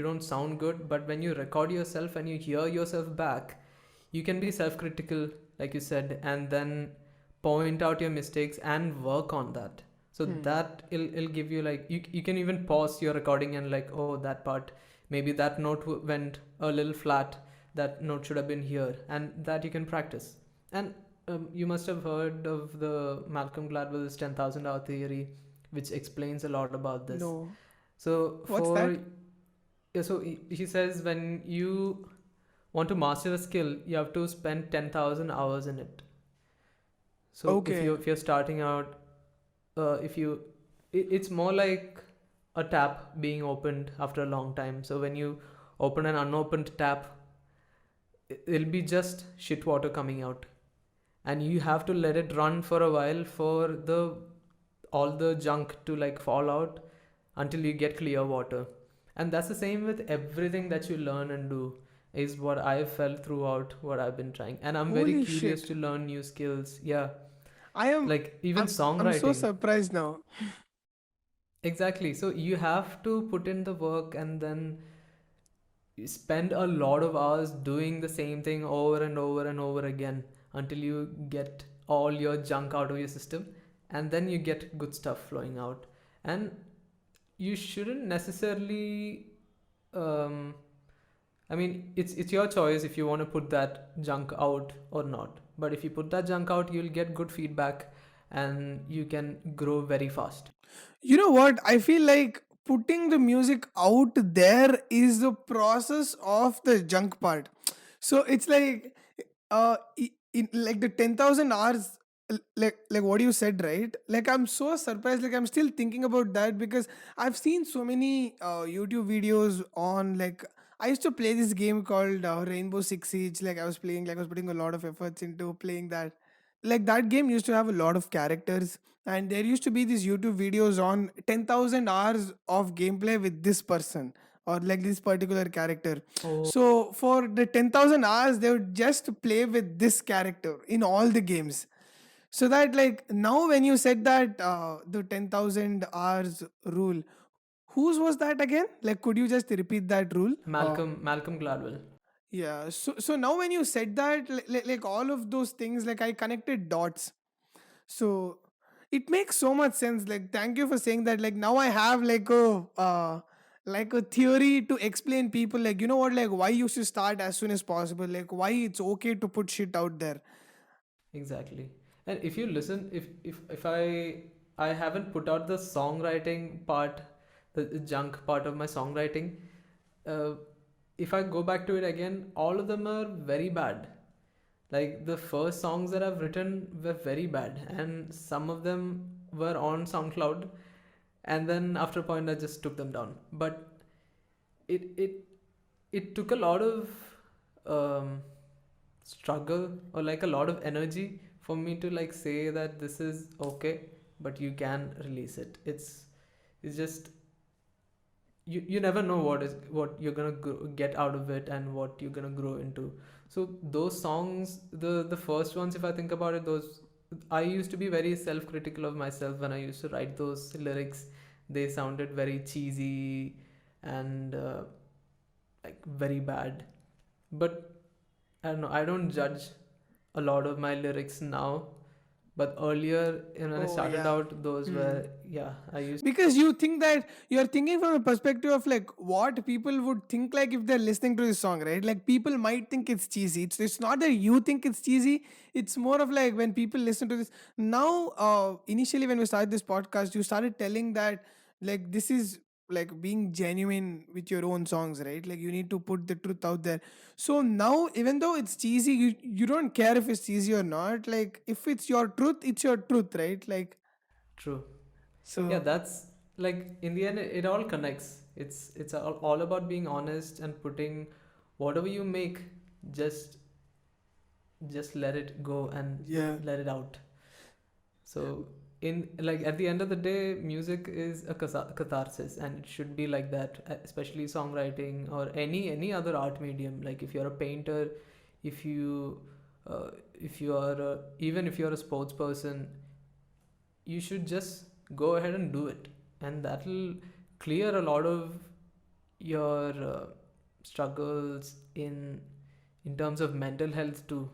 don't sound good, but when you record yourself and you hear yourself back, you can be self-critical, like you said, and then point out your mistakes and work on that. So that it'll give you like you can even pause your recording and like, oh, that part, maybe that note went a little flat, that note should have been here, and that you can practice. And you must have heard of the Malcolm Gladwell's 10,000 hour theory, which explains a lot about this. No. So What's that? Yeah, so he says when you want to master a skill, you have to spend 10,000 hours in it. So Okay. if you're starting out, if you it's more like a tap being opened after a long time. So when you open an unopened tap, it'll be just shit water coming out, and you have to let it run for a while for the all the junk to like fall out until you get clear water. And that's the same with everything that you learn and do, is what I've felt throughout what I've been trying. And I'm very Holy curious shit. to learn new skills. Yeah, I am like even I'm so songwriting. surprised now. Exactly. So you have to put in the work, and then you spend a lot of hours doing the same thing over and over and over again until you get all your junk out of your system, and then you get good stuff flowing out. And you shouldn't necessarily um, I mean, it's your choice if you want to put that junk out or not. But if you put that junk out, you'll get good feedback, and you can grow very fast. You know what? I feel like putting the music out there is the process of the junk part. So it's like in like the 10,000 hours, like what you said, right? Like I'm so surprised, like I'm still thinking about that because I've seen so many YouTube videos on, like, I used to play this game called Rainbow Six Siege. Like I was playing, like I was putting a lot of efforts into playing that. Like that game used to have a lot of characters, and there used to be these YouTube videos on 10,000 hours of gameplay with this person or like this particular character. Oh, So for the 10,000 hours they would just play with this character in all the games. So that, like, now when you said that the 10,000 hours rule, whose was that again? Like, could you just repeat that rule? Malcolm Gladwell. Yeah, so now when you said that, like all of those things, like I connected dots. So it makes so much sense. Like, thank you for saying that. Like now I have like a theory to explain people, like, you know what, like why you should start as soon as possible, like why it's okay to put shit out there. Exactly. And if you listen, if I haven't put out the songwriting part, the junk part of my songwriting. Uh, if I go back to it again, all of them are very bad. Like the first songs that I've written were very bad, and some of them were on SoundCloud, and then after a point I just took them down. But it it it took a lot of um, struggle, or like a lot of energy for me to like say that this is okay, but you can release it. It's just you never know what you're gonna get out of it and what you're gonna grow into. So those songs, the first ones, if I think about it, those, I used to be very self-critical of myself when I used to write those lyrics. They sounded very cheesy and like very bad. But I don't know, I don't judge a lot of my lyrics now, but earlier, when I Oh started yeah. out, those Hmm. were, yeah, I used. Because you think that you're thinking from a perspective of like what people would think, like if they're listening to this song, right? Like people might think it's cheesy. It's not that you think it's cheesy. It's more of like when people listen to this. Now initially when we started this podcast, you started telling that like this is like being genuine with your own songs, right? Like you need to put the truth out there. So now, even though it's cheesy, you don't care if it's cheesy or not. Like if it's your truth, it's your truth, right? Like, True. Yeah, so. that's like in the end, it all connects. It's all about being honest and putting whatever you make, just just let it go and Yeah. let it out. So in like at the end of the day, music is a catharsis, and it should be like that, especially songwriting or any other art medium. Like if you're a painter, if you if you are even if you're a sports person, you should just go ahead and do it, and that'll clear a lot of your struggles in terms of mental health too.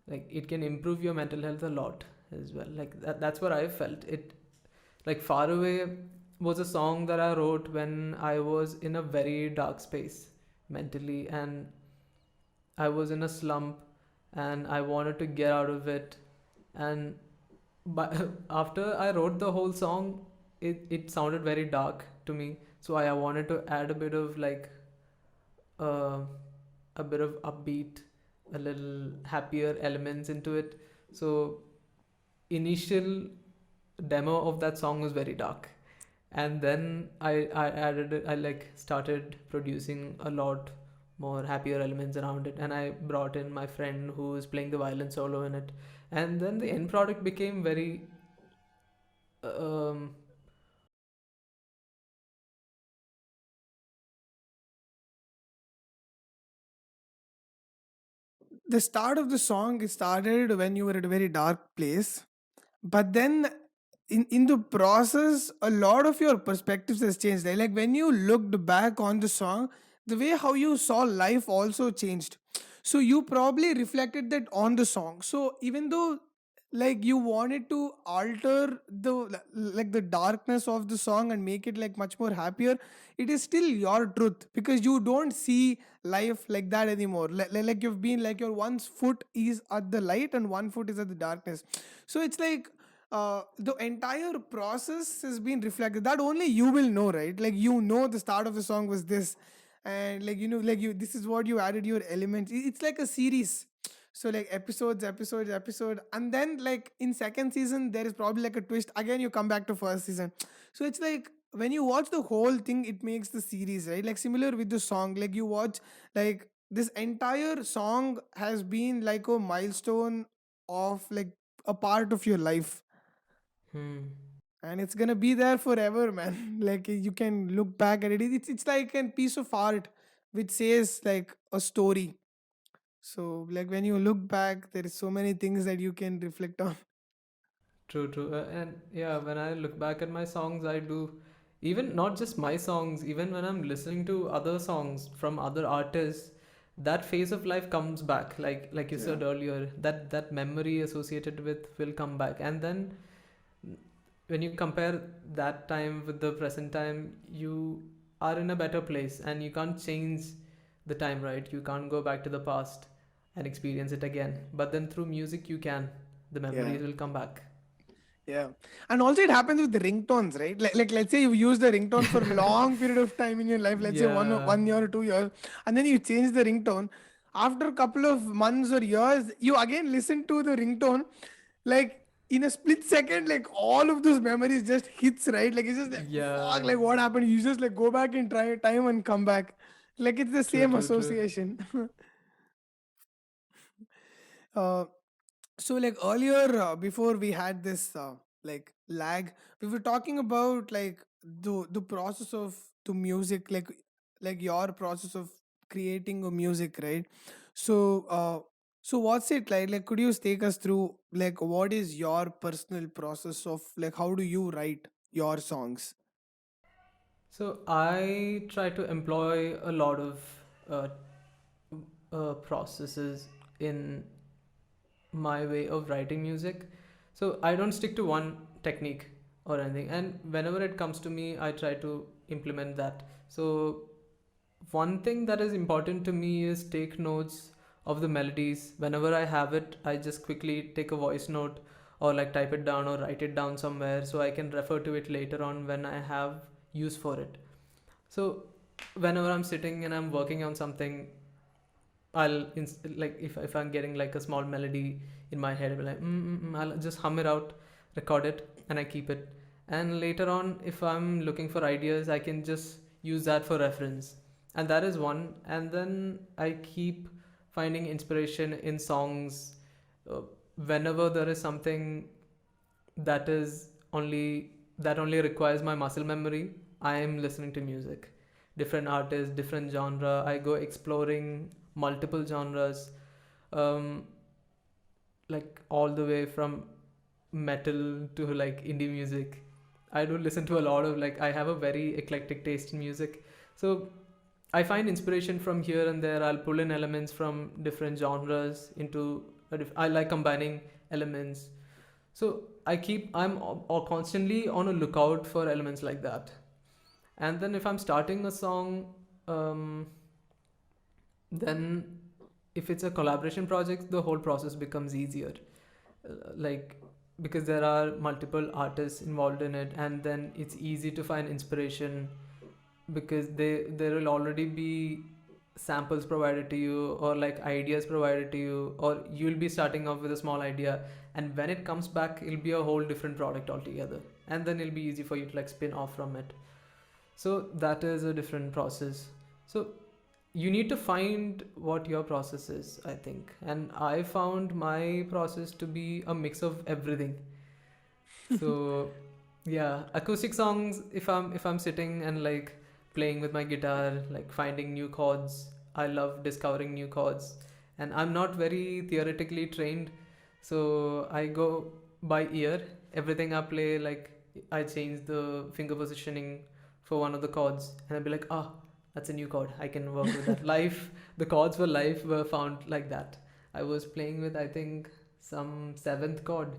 Like it can improve your mental health a lot as well. Like that's what I felt it. Like Far Away was a song that I wrote when I was in a very dark space mentally, and I was in a slump, and I wanted to get out of it. And but after I wrote the whole song, it sounded very dark to me. So I wanted to add a bit of like uh, a bit of upbeat, a little happier elements into it. So initial demo of that song was very dark, And then I added I like started producing a lot more happier elements around it, and I brought in my friend who was playing the violin solo in it, and then the end product became very um The start of the song, it started when you were at a very dark place, but then in the process a lot of your perspectives has changed, right? Like when you looked back on the song, the way how you saw life also changed. So you probably reflected that on the song. So even though like you wanted to alter the like the darkness of the song and make it like much more happier, it is still your truth, because you don't see life like that anymore. Like you've been like your one foot is at the light and one foot is at the darkness. So it's like the entire process has been reflected, that only you will know, right? Like you know the start of the song was this, and like you know like you this is what you added your elements. It's like a series. So like episode, and then like in second season there is probably like a twist again, you come back to first season. So it's like when you watch the whole thing it makes the series, right? Like similar with the song, like you watch like this entire song has been like a milestone of like a part of your life, hmm. and it's gonna be there forever, man. Like you can look back at it. It's like a piece of art which says like a story. So like when you look back, there is so many things that you can reflect on. True, true. And yeah, when I look back at my songs, I do, even not just my songs, even when I'm listening to other songs from other artists, that phase of life comes back. Like you Yeah. said earlier, that memory associated with will come back. And then when you compare that time with the present time, you are in a better place, and you can't change the time, right? You can't go back to the past and experience it again. But then through music, you can. The Yeah. memories will come back. Yeah. And also it happens with the ringtones, right? Like let's say you use the ringtone for a long period of time in your life, let's say Yeah. 1 year or 2 years, and then you change the ringtone. After a couple of months or years, you again listen to the ringtone, like in a split second, like all of those memories just hits, right? Like it's just like fuck, Yeah. like what happened? You just like go back and try time and come back. Like it's the True, same true, true. association. uh, so like earlier before we had this like lag, we were talking about like the process of the music, like your process of creating a music, right? So so what's it like could you take us through like what is your personal process of like how do you write your songs? So I try to employ a lot of uh, processes in my way of writing music. So I don't stick to one technique or anything. And whenever it comes to me, I try to implement that. So one thing that is important to me is take notes of the melodies. Whenever I have it, I just quickly take a voice note or like type it down or write it down somewhere so I can refer to it later on when I have use for it. So whenever I'm sitting and I'm working on something, like if I'm getting like a small melody in my head, I'll be like I'll just hum it out, record it, and I keep it. And later on, if I'm looking for ideas, I can just use that for reference. And that is one. And then I keep finding inspiration in songs. Uh, Whenever there is something that is only that only requires my muscle memory, I am listening to music, different artists, different genre. I go exploring multiple genres, um, like all the way from metal to like indie music. I do listen to a lot of, like, I have a very eclectic taste in music. So I find inspiration from here and there. I'll pull in elements from different genres into I like combining elements. So I'm constantly on a lookout for elements like that. And then if I'm starting a song, um, then if it's a collaboration project, the whole process becomes easier. Like, because there are multiple artists involved in it, and then it's easy to find inspiration because there will already be samples provided to you, or like ideas provided to you, or you'll be starting off with a small idea, and when it comes back it'll be a whole different product altogether. and then it'll be easy for you to like spin off from it. So that is a different process. So you need to find what your process is, I think, and I found my process to be a mix of everything. So yeah, acoustic songs, if I'm sitting and like playing with my guitar, like finding new chords, I love discovering new chords, and I'm not very theoretically trained, so I go by ear. Everything I play, like I change the finger positioning for one of the chords, and I'll be like, ah, that's a new chord, I can work with that. Life, the chords for life were found like that. I was playing with, I think, some seventh chord,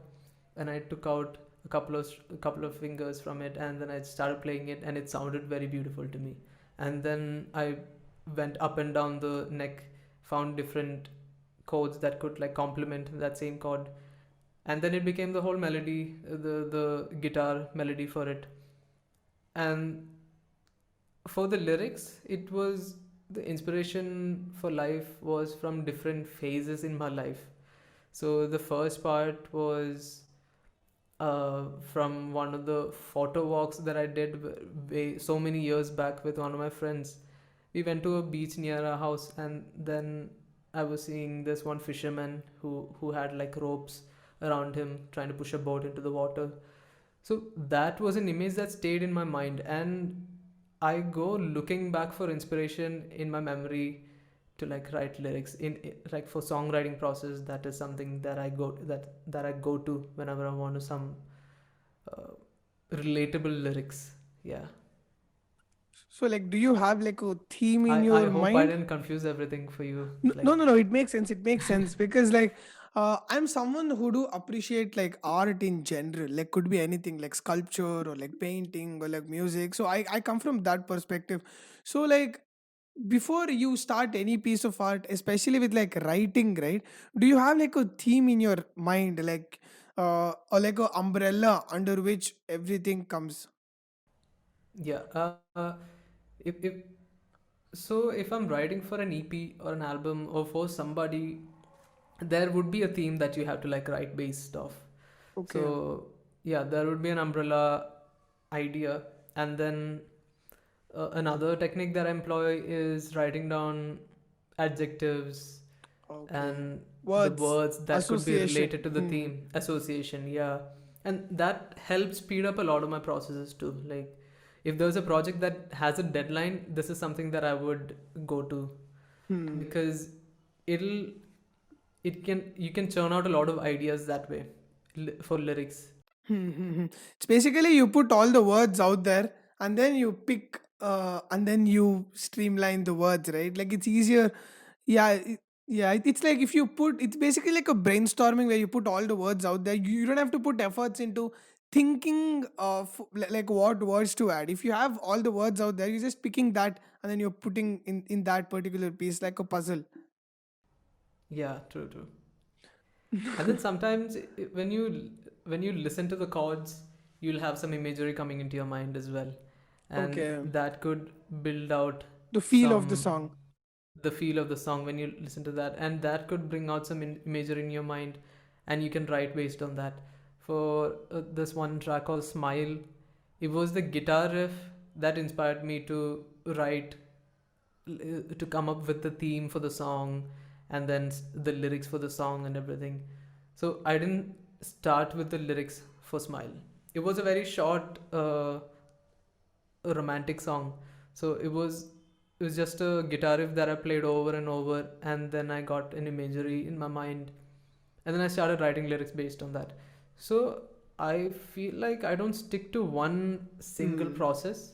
and I took out a couple of fingers from it, and then I started playing it, and it sounded very beautiful to me. And then I went up and down the neck, found different chords that could like complement that same chord, and then it became the whole melody, the guitar melody for it. And for the lyrics, it was, the inspiration for life was from different phases in my life. So the first part was from one of the photo walks that I did so many years back with one of my friends. We went to a beach near our house, and then I was seeing this one fisherman who had like ropes around him trying to push a boat into the water. So that was an image that stayed in my mind, and I go looking back for inspiration in my memory to like write lyrics like for songwriting process. That is something that I go to whenever I want to some uh, relatable lyrics. Yeah. So, like, do you have like a theme in I your hope I mind? didn't confuse everything for you. Like, No, no, no. It makes sense. It makes sense because, like, I'm someone who do appreciate like art in general. Like, could be anything, like sculpture or like painting or like music. So I come from that perspective. So, like, before you start any piece of art, especially with like writing, right? Do you have like a theme in your mind, like, or like a umbrella under which everything comes? yeah. If if I'm writing for an EP or an album or for somebody, there would be a theme that you have to like write based off. Okay. So yeah, there would be an umbrella idea, and then another technique that I employ is writing down adjectives Okay. and the Words, words that could be association. related to the theme, association. Yeah, and that helps speed up a lot of my processes too. Like if there's a project that has a deadline, this is something that I would go to, Hmm. because it'll it can you can churn out a lot of ideas that way for lyrics. It's basically you put all the words out there and then you pick and then you streamline the words, right? Like it's easier. Yeah, it's like if you put, it's basically like a brainstorming where you put all the words out there. You don't have to put efforts into thinking of like what words to add. If you have all the words out there, you're just picking that and then you're putting in that particular piece like a puzzle. Yeah, true, true. And then sometimes when you listen to the chords, you'll have some imagery coming into your mind as well, and Okay. that could build out The feel of the some song. the feel of the song when you listen to that, and that could bring out some imagery in your mind, and you can write based on that. For this one track called Smile, it was the guitar riff that inspired me to write, to come up with the theme for the song, and then the lyrics for the song and everything. So I didn't start with the lyrics for Smile. It was a very short romantic song. So it was just a guitar riff that I played over and over, and then I got an imagery in my mind, and then I started writing lyrics based on that. So I feel like I don't stick to one single Hmm. process,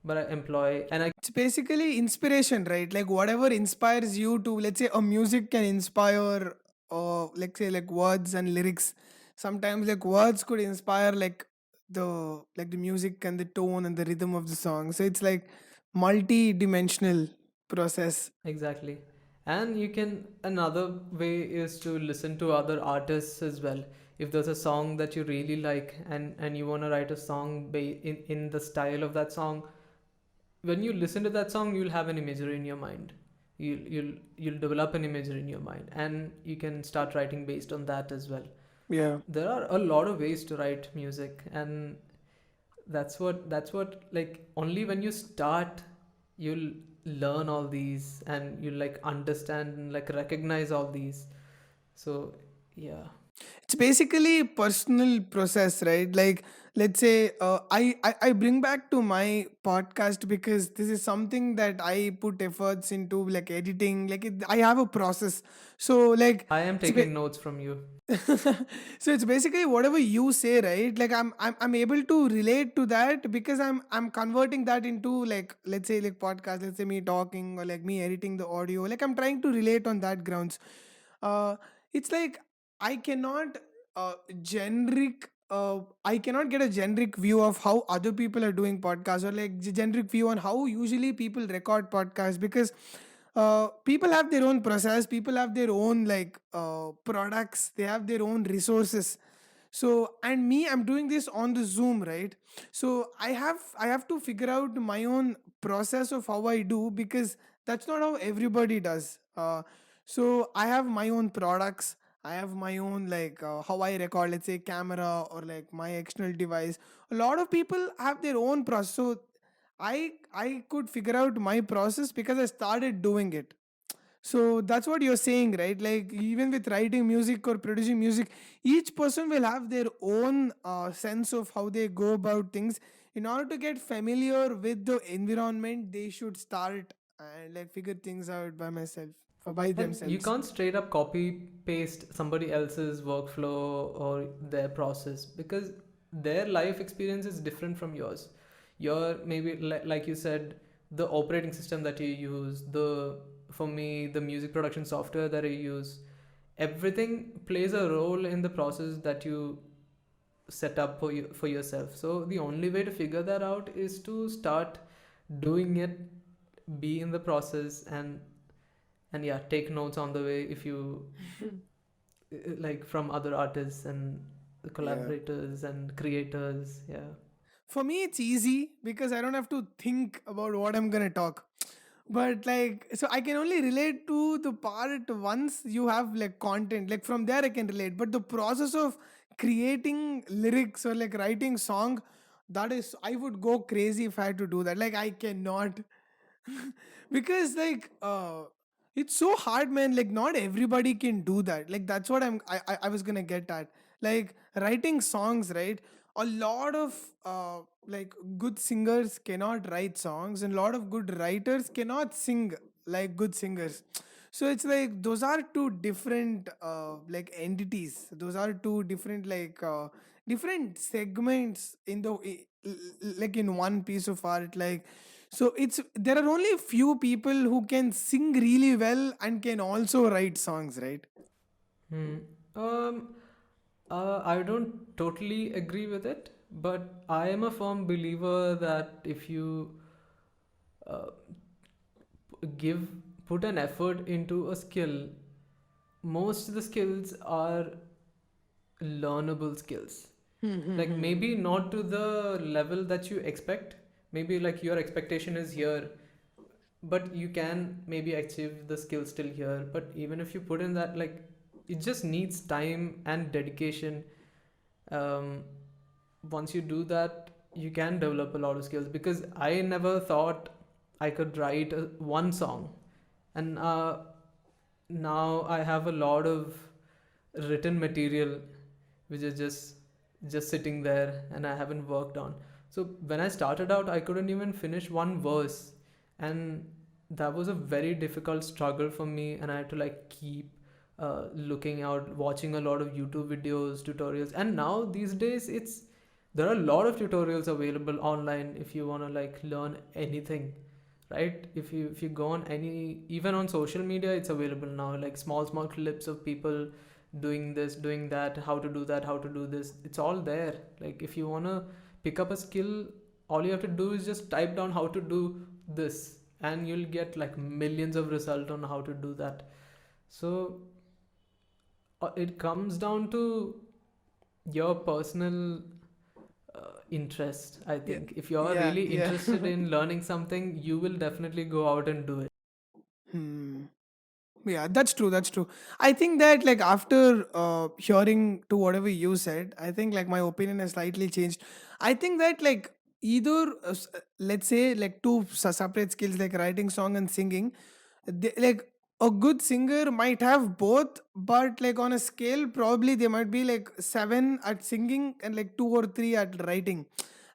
but I employ, and I It's basically inspiration, right? Like whatever inspires you to, let's say, a music can inspire, let's say, like words and lyrics. Sometimes, like words could inspire, like the music and the tone and the rhythm of the song. So it's like multi-dimensional process. exactly. And you can, another way is to listen to other artists as well. If there's a song that you really like, and you want to write a song in the style of that song, when you listen to that song, you'll have an imagery in your mind. You'll develop an imagery in your mind, and you can start writing based on that as well. Yeah. There are a lot of ways to write music, and that's what like only when you start you'll learn all these and you'll like understand and like recognize all these. So yeah. It's basically personal process, right? Like, let's say I bring back to my podcast because this is something that I put efforts into, like editing, like I have a process. So like I am it's taking notes from you. so it's basically whatever you say, right? Like I'm able to relate to that because I'm converting that into, like, let's say like podcast, let's say me talking or like me editing the audio, like I'm trying to relate on that grounds. uh it's like I cannot generic I cannot get a generic view of how other people are doing podcasts, or like generic view on how usually people record podcasts, because people have their own process, people have their own like products, they have their own resources. So and me, I'm doing this on the Zoom, right? So I have to figure out my own process of how I do, because that's not how everybody does. So I have my own products, I have my own like how I record, let's say camera or like my external device. A lot of people have their own process. So I could figure out my process because I started doing it. So that's what you're saying, right? Like even with writing music or producing music, each person will have their own sense of how they go about things. In order to get familiar with the environment, they should start and like figure things out by myself or by And you themselves. can't straight up copy paste somebody else's workflow or their process because their life experience is different from yours. Your maybe like you said, the operating system that you use, the for me the music production software that I use, everything plays a role in the process that you set up for yourself. So the only way to figure that out is to start doing it, be in the process, and yeah, take notes on the way if you like from other artists and Yeah. collaborators and creators. Yeah. For me, it's easy because I don't have to think about what I'm gonna talk. But like, so I can only relate to the part once you have like content. Like from there, I can relate. But the process of creating lyrics or like writing song, that is, I would go crazy if I had to do that. Like I cannot. Because like it's so hard, man. Like not everybody can do that. Like that's what I was gonna get at. Like writing songs, right? A lot of like good singers cannot write songs, and a lot of good writers cannot sing like good singers. So it's like those are two different like entities, those are two different like different segments in the like in one piece of art. Like so it's there are only few people who can sing really well and can also write songs, right? Hmm. Um, I don't totally agree with it, but I am a firm believer that if you uh, give put an effort into a skill, most of the skills are learnable skills. Like maybe not to the level that you expect. Maybe like your expectation is here, but you can maybe achieve the skill still here. But even if you put in that, like it just needs time and dedication. um, Once you do that you can develop a lot of skills, because I never thought I could write one song, and now I have a lot of written material which is just sitting there and I haven't worked on. So when I started out I couldn't even finish one verse, and that was a very difficult struggle for me, and I had to like keep looking out, watching a lot of YouTube videos, tutorials. And now these days it's there are a lot of tutorials available online if you want to like learn anything, right? If you go on any, even on social media it's available now, like small clips of people doing this, doing that, how to do that, how to do this, it's all there. Like if you want to pick up a skill, all you have to do is just type down how to do this and you'll get like millions of results on how to do that. So it comes down to your personal interest. I Yeah, think if you're yeah, really yeah. interested in learning something you will definitely go out and do it. Hmm. Yeah, that's true. That's true. I think that like after hearing to whatever you said, I think like my opinion has slightly changed. I think that like either let's say like two separate skills like writing song and singing. Like a good singer might have both, but like on a scale probably they might be like 7 at singing and like 2 or 3 at writing.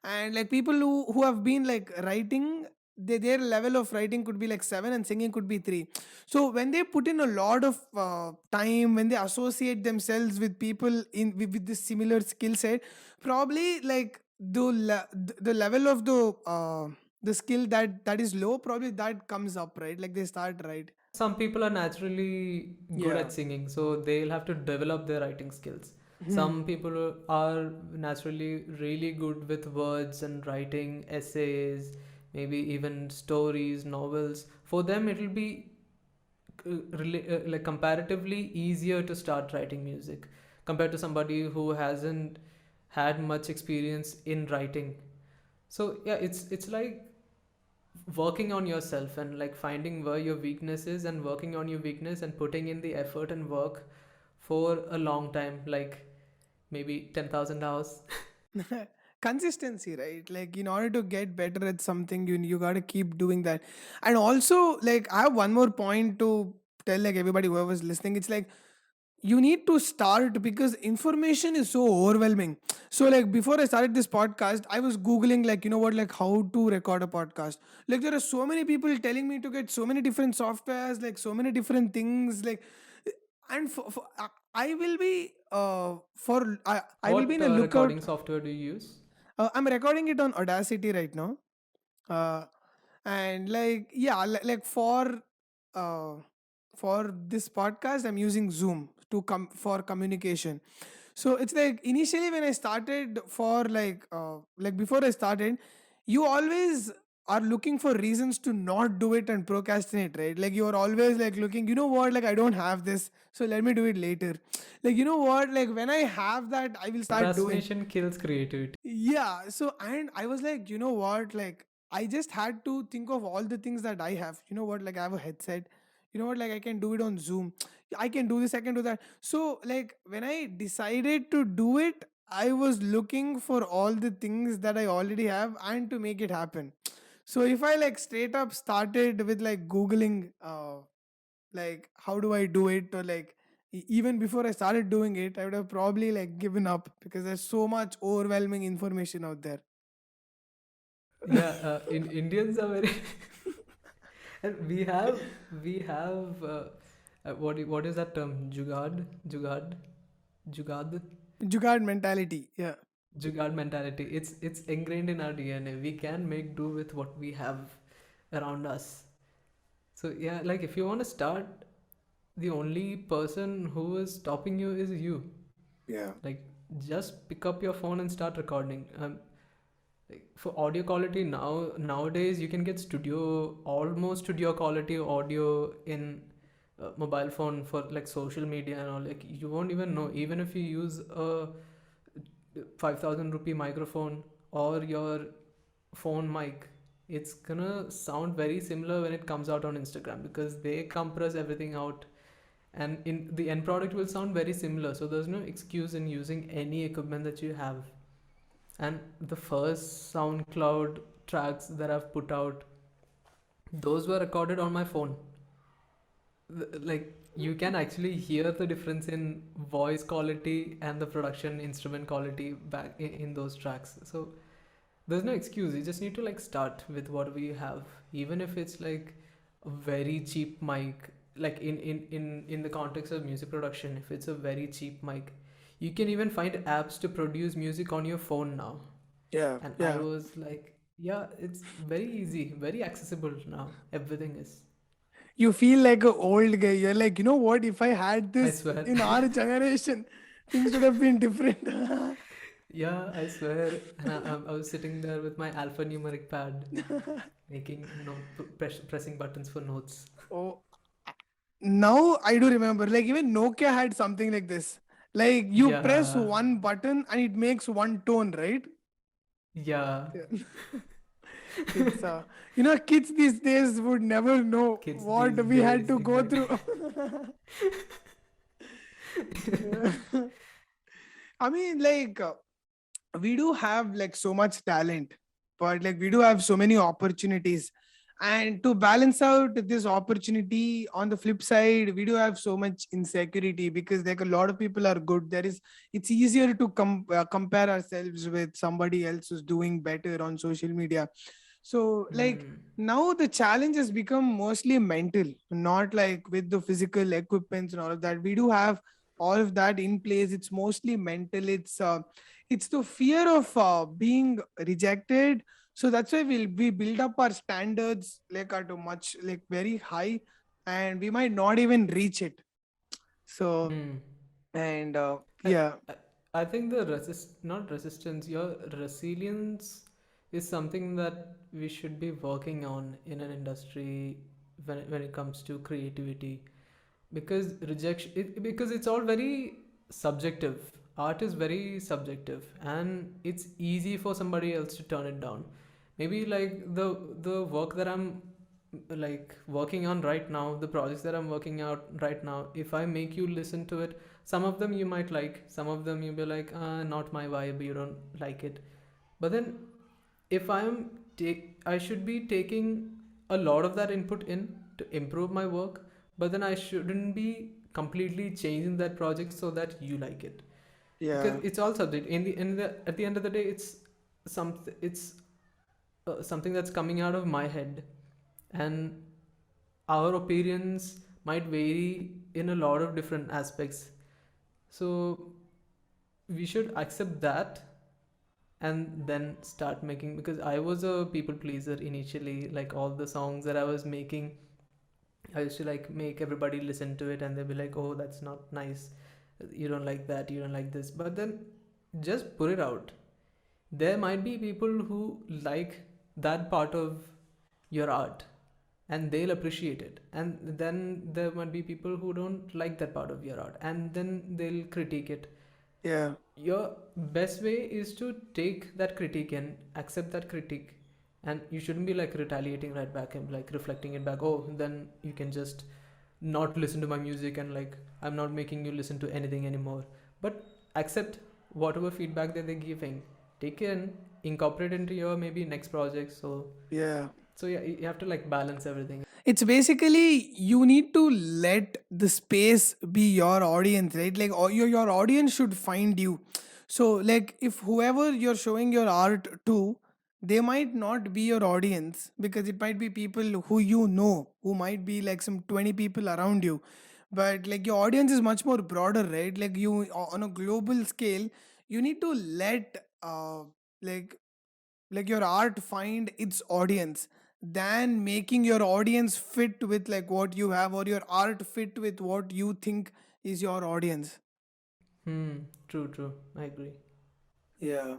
And like people who have been like writing, their level of writing could be like 7 and singing could be 3. So when they put in a lot of time, when they associate themselves with people with this similar skill set, probably like the level of the skill that is low, probably that comes up, right? Like they start, right? Some people are naturally good Yeah. at singing, so they'll have to develop their writing skills. Hmm. Some people are naturally really good with words and writing essays, maybe even stories, novels. For them, it'll be like comparatively easier to start writing music compared to somebody who hasn't had much experience in writing. So yeah, it's like working on yourself and like finding where your weakness is and working on your weakness and putting in the effort and work for a long time, like maybe 10,000 hours. Consistency, right? Like in order to get better at something, you got to keep doing that. And also, like I have one more point to tell like everybody whoever's listening. It's like you need to start because information is so overwhelming. So like before I started this podcast, I was googling like, like how to record a podcast. Like there are so many people telling me to get so many different softwares, like so many different things, like. And I will be I will be What in a lookout. recording software do you use? I'm recording it on Audacity right now. Uh, and like yeah, uh, for this podcast, I'm using Zoom to come for communication. So it's like initially when I started for like before I started, you always are looking for reasons to not do it and procrastinate, right? Like you're always like looking, what, like I don't have this, so let me do it later. Like what, like when I have that, I will start doing. Procrastination kills creativity. Yeah. So, and I was like, what? Like, I just had to think of all the things that I have. You know what? Like, I have a headset. You know what? Like, I can do it on Zoom. I can do this, I can do that. So, like, when I decided to do it, I was looking for all the things that I already have and to make it happen. So, if I like straight up started with like Googling, like how do I do it, or like even before I started doing it, I would have probably like given up because there's so much overwhelming information out there. Yeah, in Indians are very and we have what is that term? Jugad Jugaad mentality, yeah. Jugaad mentality. It's ingrained in our DNA. We can make do with what we have around us. So yeah, like if you want to start, the only person who is stopping you is you. Yeah. Like just pick up your phone and start recording. Like for audio quality nowadays you can get almost studio quality audio in mobile phone for like social media and all. Like you won't even know, even if you use a 5,000 rupee microphone or your phone mic, it's gonna sound very similar when it comes out on Instagram because they compress everything out, and in the end product will sound very similar. So there's no excuse in using any equipment that you have. And the first SoundCloud tracks that I've put out, those were recorded on my phone. Like you can actually hear the difference in voice quality and the production instrument quality back in those tracks. So there's no excuse. You just need to like start with what we have, even if it's like a very cheap mic. Like in the context of music production, if it's a very cheap mic, you can even find apps to produce music on your phone now. Yeah. And I Yeah. was like, yeah, it's very easy, very accessible now. Everything is. You feel like an old guy. You're like, what? If I had I this swear. in our generation, things would have been different. Yeah, I swear. And I was sitting there with my alphanumeric pad, making pressing buttons for notes. Oh, now I do remember. Like even Nokia had something like this. Like you press Yeah, one button and it makes one tone, right? yeah. Yeah. It's kids these days would never know Kids what these we had days, to go exactly. through. Yeah. I mean, like we do have like so much talent. but like we do have so many opportunities, and to balance out this opportunity, on the flip side we do have so much insecurity, because like a lot of people are good. It's easier to compare ourselves with somebody else who's doing better on social media. So like Hmm. now the challenge has become mostly mental, not like with the physical equipments and all of that. We do have all of that in place. It's mostly mental. It's the fear of being rejected. So that's why we build up our standards like at a much like very high, and we might not even reach it. So Hmm. and I, yeah. I I think the not resistance, your resilience is something that we should be working on in an industry when it comes to creativity, because because it's all very subjective. Art is very subjective, and it's easy for somebody else to turn it down. Maybe like the work that I'm like working on right now, the projects that I'm working out right now, if I make you listen to it, some of them you might like, some of them you'll be like, not my vibe, you don't like it. But then if I should be taking a lot of that input in to improve my work, but then I shouldn't be completely changing that project so that you like it, because Yeah. it's all subject. At the end of the day, it's something that's coming out of my head, and our opinions might vary in a lot of different aspects. So we should accept that and then start making, because I was a people pleaser initially. Like all the songs that I was making, I used to like make everybody listen to it and they'll be like, oh, that's not nice, you don't like that, you don't like this. But then just put it out. There might be people who like that part of your art and they'll appreciate it, and then there might be people who don't like that part of your art and then they'll critique it. Yeah. Your best way is to take that critique and accept that critique, and you shouldn't be like retaliating right back and like reflecting it back. Oh, then you can just not listen to my music, and like I'm not making you listen to anything anymore. But accept whatever feedback that they're giving, take it and incorporate into your maybe next project. Yeah. So yeah, you have to like balance everything. It's basically you need to let the space be your audience, right? Like your audience should find you. So like if whoever you're showing your art to, they might not be your audience, because it might be people who you know, who might be like some 20 people around you. But like your audience is much more broader, right? Like you on a global scale, you need to let like your art find its audience, than making your audience fit with like what you have, or your art fit with what you think is your audience. True, I agree. Yeah.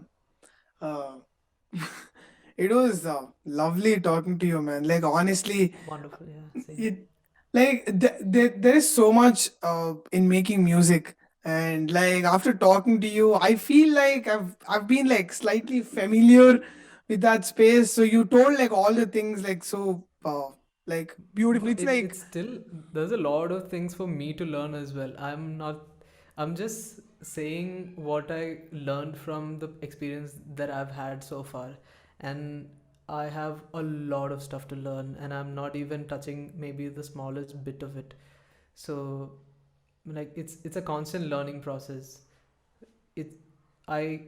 uh, it was lovely talking to you, man. Like honestly, Wonderful, yeah, same here. it like there is so much in making music, and like after talking to you I feel like I've been like slightly familiar with that space. So you told like all the things like so like beautiful. But It's like it's still, there's a lot of things for me to learn as well. I'm just saying what I learned from the experience that I've had so far, and I have a lot of stuff to learn, and I'm not even touching maybe the smallest bit of it. So like it's a constant learning process. It I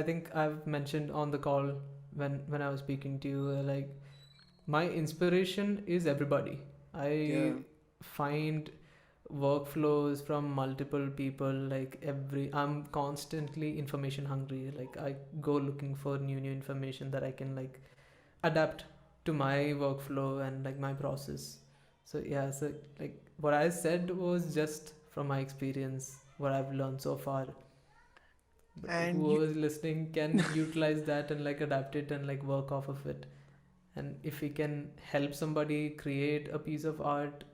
think I've mentioned on the call when I was speaking to you, like my inspiration is everybody. I yeah. find workflows from multiple people, like I'm constantly information hungry. Like I go looking for new information that I can like adapt to my workflow and like my process. So yeah, so like what I said was just from my experience, what I've learned so far. But And you whoever is listening can utilize that and like adapt it and like work off of it. And if we can help somebody create a piece of art,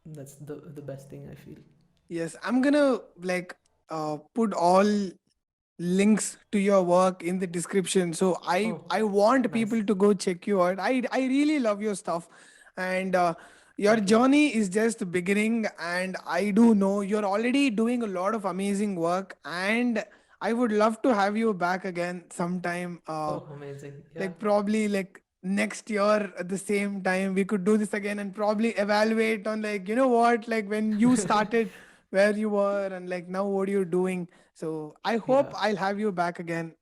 that's the best thing I feel. yes, I'm gonna like put all links to your work in the description, so Oh, I want nice. people to go check you out. I really love your stuff, and your Thank you. journey is just beginning, and I do know you're already doing a lot of amazing work, and I would love to have you back again sometime. Oh, amazing. Yeah. Like probably like next year at the same time we could do this again and probably evaluate on like, you know what, like when you started, where you were, and like now what you're doing. So I hope Yeah. I'll have you back again.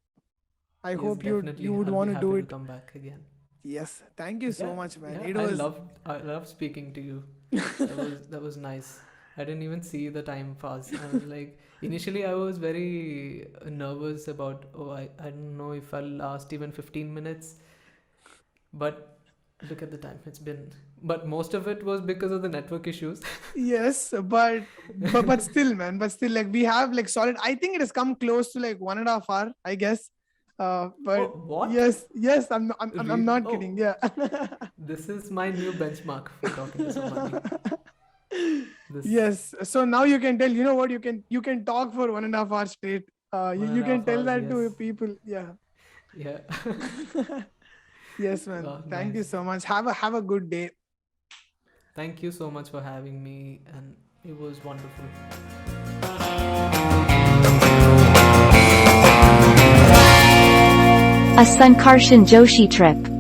I Yes, hope you definitely. would I'll be want to happy do to it. come back again. Yes, thank you so Yeah, much, man. yeah. It was I love speaking to you. That was nice. I didn't even see the time pass. I was like, initially I was very nervous about, oh, I don't know if I'll last even 15 minutes. But look at the time. But most of it was because of the network issues. yes, but still, man, but still, like we have like solid. I think it has come close to like 1.5 hour, I guess. Oh, But what? yes, I'm Really? not kidding. Oh, Yeah. this is my new benchmark for talking to somebody. This Yes. So now you can tell. You know what? You can talk for 1.5 hours straight. one You and a can half tell hours, that to yes. people. Yeah. Yeah. Yes, man. Oh, Thank you nice. so much. Have a good day. Thank you so much for having me, and it was wonderful. A Sankarshan Joshi trip.